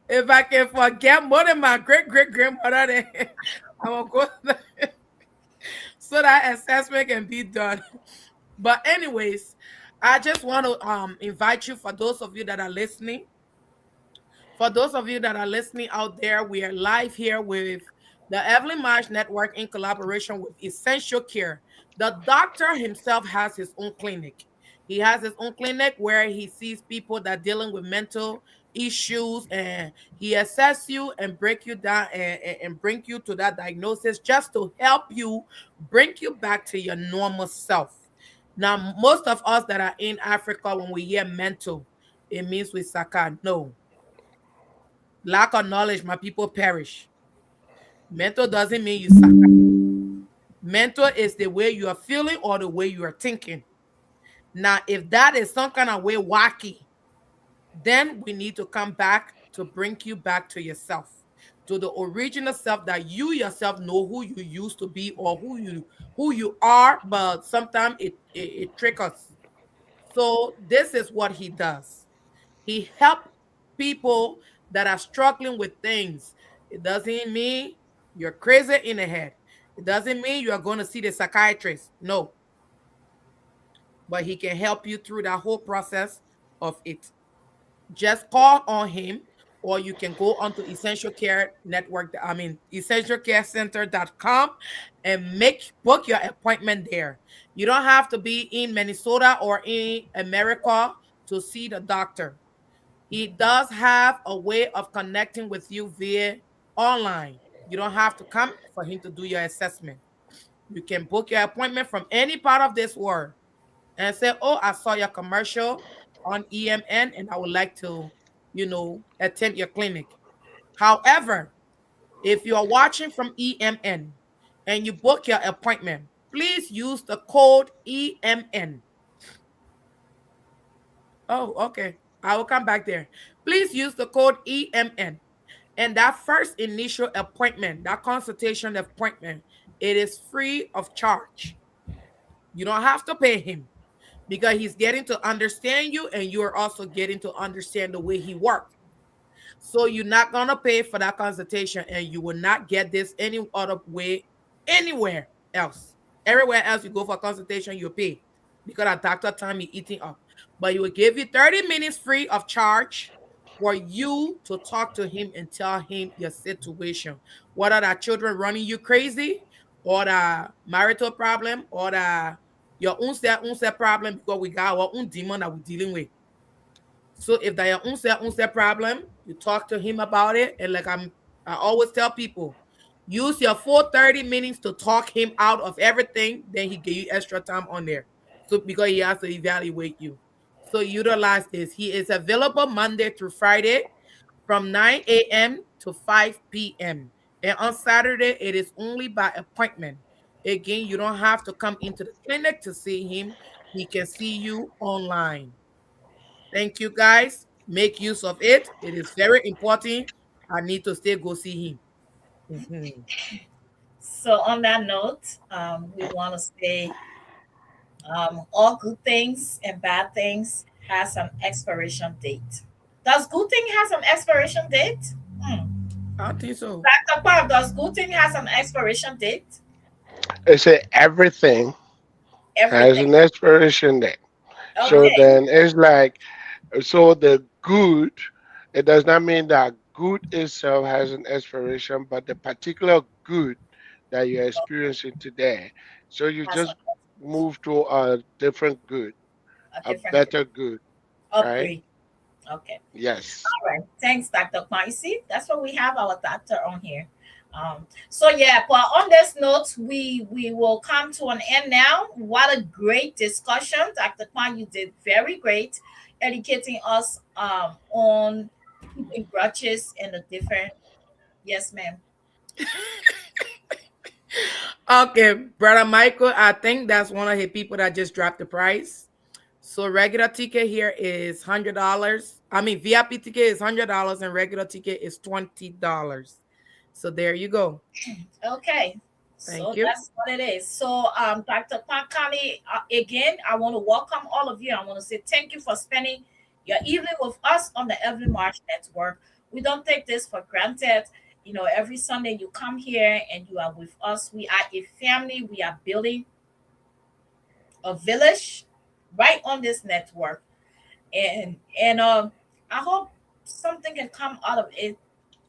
If I can forget more than my great great grandmother, then I'm gonna go so that assessment can be done. But anyways, I just want to invite you, for those of you that are listening. For those of you that are listening out there, we are live here with the Evelyn Marsh Network in collaboration with Essential Care. The doctor himself has his own clinic. He has his own clinic where he sees people that are dealing with mental issues, and he assess you and break you down and bring you to that diagnosis just to help you bring you back to your normal self. Now, most of us that are in Africa, when we hear mental, it means we saka. No, lack of knowledge, my people perish. Mental doesn't mean you suck. Mental is the way you are feeling or the way you are thinking. Now, if that is some kind of way wacky, then we need to come back to bring you back to yourself, to the original self that you yourself know who you used to be or who you are, but sometimes it tricks us. So this is what he does. He helped people that are struggling with things. It doesn't mean you're crazy in the head. It doesn't mean you are going to see the psychiatrist. No, but he can help you through that whole process of it. Just call on him, or you can go onto Essential Care Network, I mean, essentialcarecenter.com, and book your appointment there. You don't have to be in Minnesota or in America to see the doctor. He does have a way of connecting with you via online. You don't have to come for him to do your assessment. You can book your appointment from any part of this world and say, "Oh, I saw your commercial on EMN and I would like to, attend your clinic." However, if you are watching from EMN and you book your appointment, please use the code EMN. Oh, okay. I will come back there. Please use the code EMN. And that first initial appointment, that consultation appointment, it is free of charge. You don't have to pay him because he's getting to understand you and you are also getting to understand the way he works. So you're not going to pay for that consultation, and you will not get this any other way anywhere else. Everywhere else you go for consultation, you pay because at doctor time is eating up. But he will give you 30 minutes free of charge for you to talk to him and tell him your situation. Whether that children running you crazy, or the marital problem, or the your own self problem, because we got our own demon that we're dealing with. So if that your own self problem, you talk to him about it. And like I always tell people, use your full 30 minutes to talk him out of everything. Then he give you extra time on there. So because he has to evaluate you. So utilize this. He is available Monday through Friday from 9 a.m. to 5 p.m. And on Saturday, it is only by appointment. Again, you don't have to come into the clinic to see him. He can see you online. Thank you, guys. Make use of it. It is very important. I need to still go see him. Mhm. So on that note, we want to say all good things and bad things has an expiration date. Does good thing has an expiration date? Hmm. I think so. Dr. Park, does good thing has an expiration date? They say everything has Everything. an expiration date. So Okay. then it's like, so the good, it does not mean that good itself has an expiration, but the particular good that you're experiencing today. So you Has just move to a different good, a a different better good, right? upgrade. Okay. Yes. All right. Thanks, Dr. Kpahn. You see, that's what we have our doctor on here. So yeah, but on this note, we will come to an end now. What a great discussion. Dr. Kpahn, you did very great educating us on keeping grudges and the different. Yes, ma'am. Okay, brother Michael, I think that's one of the people that just dropped the price. So regular ticket here is $100. I mean VIP ticket is $100 and regular ticket is $20. So there you go. Okay. Thank So you. that's what it is. So, Dr. Pankani, again, I want to welcome all of you. I want to say thank you for spending your evening with us on the Every March Network. We don't take this for granted. You know, every Sunday you come here and you are with us. We are a family. We are building a village right on this network. And I hope something can come out of it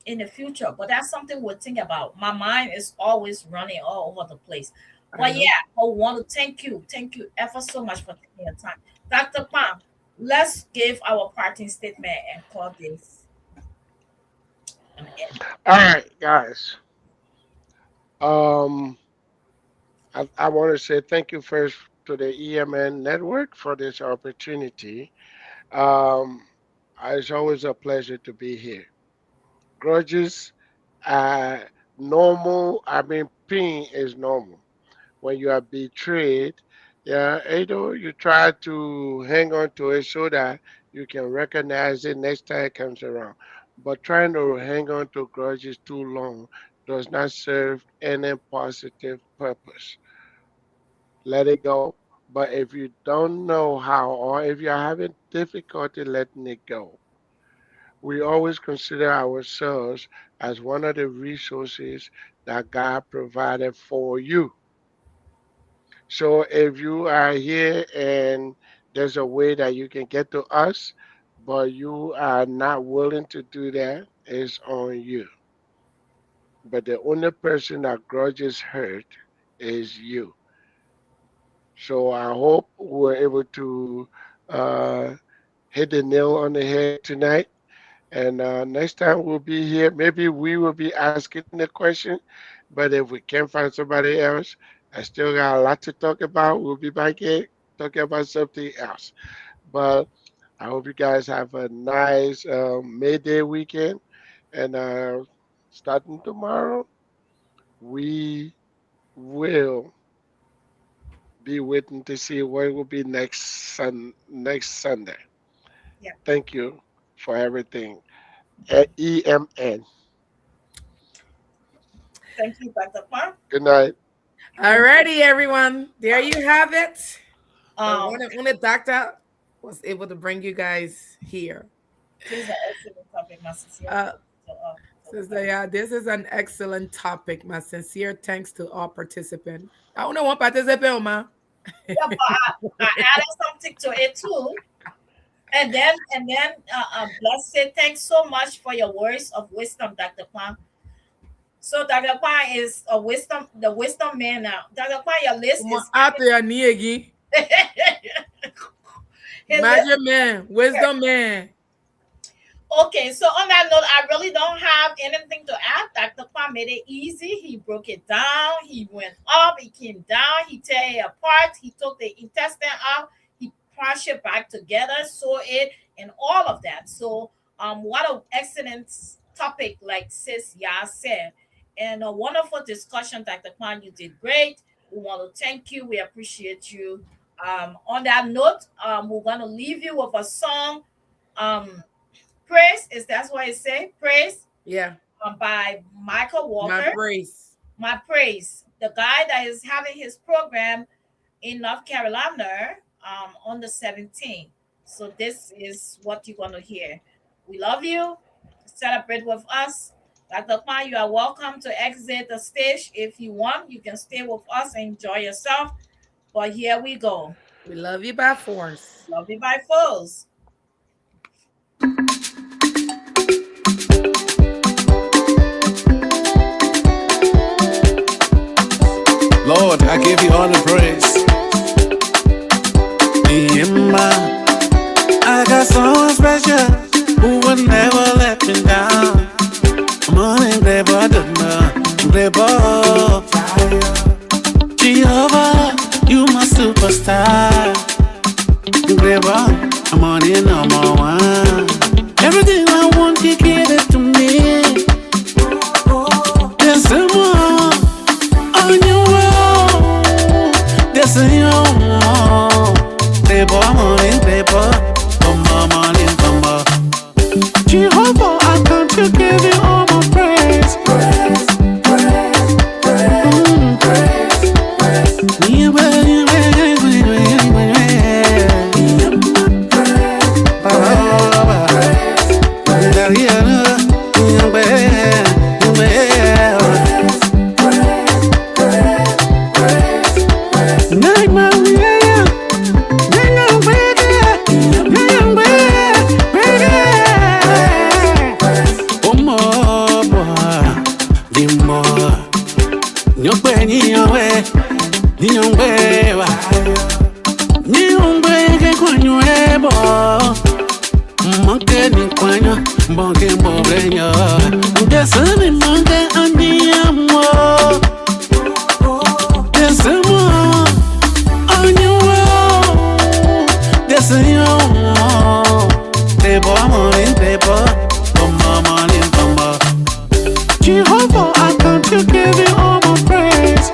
in the future. But that's something we'll think about. My mind is always running all over the place. I But know. yeah, I want to thank you. Thank you ever so much for taking your time. Dr. Pam, let's give our parting statement and call this an end. All right, guys. Um, I want to say thank you first to the EMN network for this opportunity. Um, it's always a pleasure to be here. Grudges are normal. I mean, pain is normal. When you are betrayed, yeah, you try to hang on to it so that you can recognize it next time it comes around. But trying to hang on to grudges too long does not serve any positive purpose. Let it go. But if you don't know how, or if you're having difficulty letting it go, we always consider ourselves as one of the resources that God provided for you. So if you are here and there's a way that you can get to us, but you are not willing to do that, it's on you. But the only person that grudges hurt is you. So I hope we're able to uh, hit the nail on the head tonight. And next time we'll be here, maybe we will be asking the question. But if we can't find somebody else, I still got a lot to talk about. We'll be back here talking about something else. But I hope you guys have a nice May Day weekend. And starting tomorrow, we will be waiting to see what will be next Sunday. Yeah. Thank you for everything. EMN. Thank you, Dr. Pam. Good night. Good night. Alrighty, everyone. There you have it. The Um, one and only doctor was able to bring you guys here. this is an excellent topic, my sincere Uh, thanks to Sister, yeah, this is an excellent topic. My sincere thanks to all participants. I only one participant, ma. yeah, but I added something to it too. And then, let's say thanks so much for your words of wisdom, Dr. Kwan. So Dr. Kwan is the wisdom man now. Dr. Kwan, your list Uma is ato ya ni again. his list. Magic man, wisdom man. Okay, so on that note, I really don't have anything to add. Dr. Kwan made it easy. He broke it down. He went up. He came down. He tear it apart. He took the intestine out. He crushed it back together, saw it, and all of that. So, what an excellent topic, like Sis Ya said, and a wonderful discussion, Dr. Kwan. You did great. We want to thank you. We appreciate you. On that note, we're gonna leave you with a song. Um, Praise is that's what it say. Praise Yeah, by Michael my Walker. praise. My praise, the guy that is having his program in North Carolina on the 17th. So this is what you're gonna hear. We love you. Celebrate with us. Dr. Kwan, you are welcome to exit the stage if you want. You can stay with us and enjoy yourself. But here we go. We love you by force. Love you by force. Lord, I give you all the praise. I got someone special who would never let me down. I'm on in Gleba, Jehovah, you my superstar. Gleba, I'm on in number one. Everything I want, you give it to me. There's someone on your wall. There's someone. Gleba, I'm on in Gleba. Jehovah, I come to give you all my praise. Jehovah, I come to give you all my praise.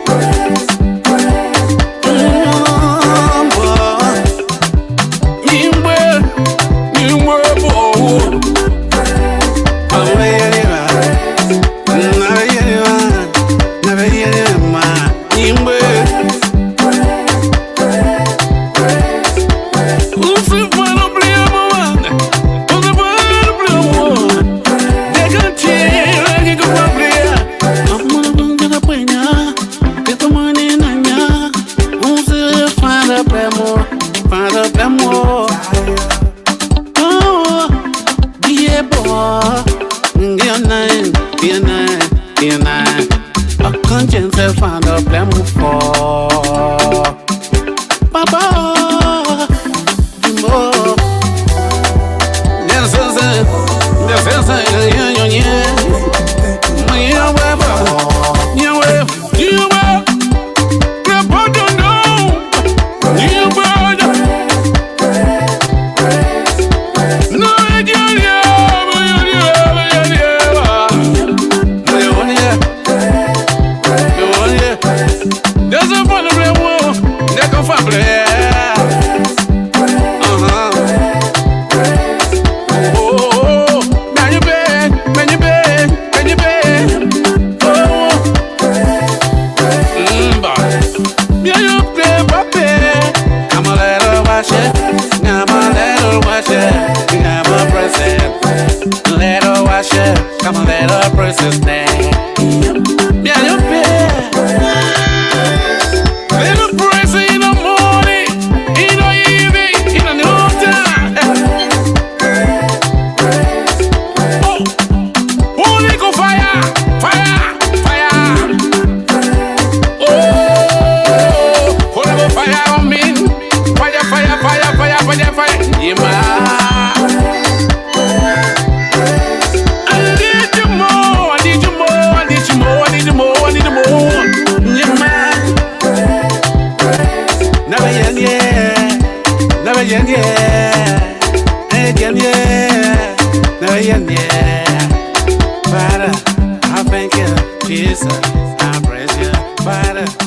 Come on, let her press his name. Yeah, you pay. Let her praise in the morning, in the evening, in the noontime. Oh, Holy Ghost fire, fire, fire. Oh, Holy Ghost fire on me. Fire, fire, fire, fire, fire, fire. Yeah, Father, I thank you, Jesus, I praise you, Father.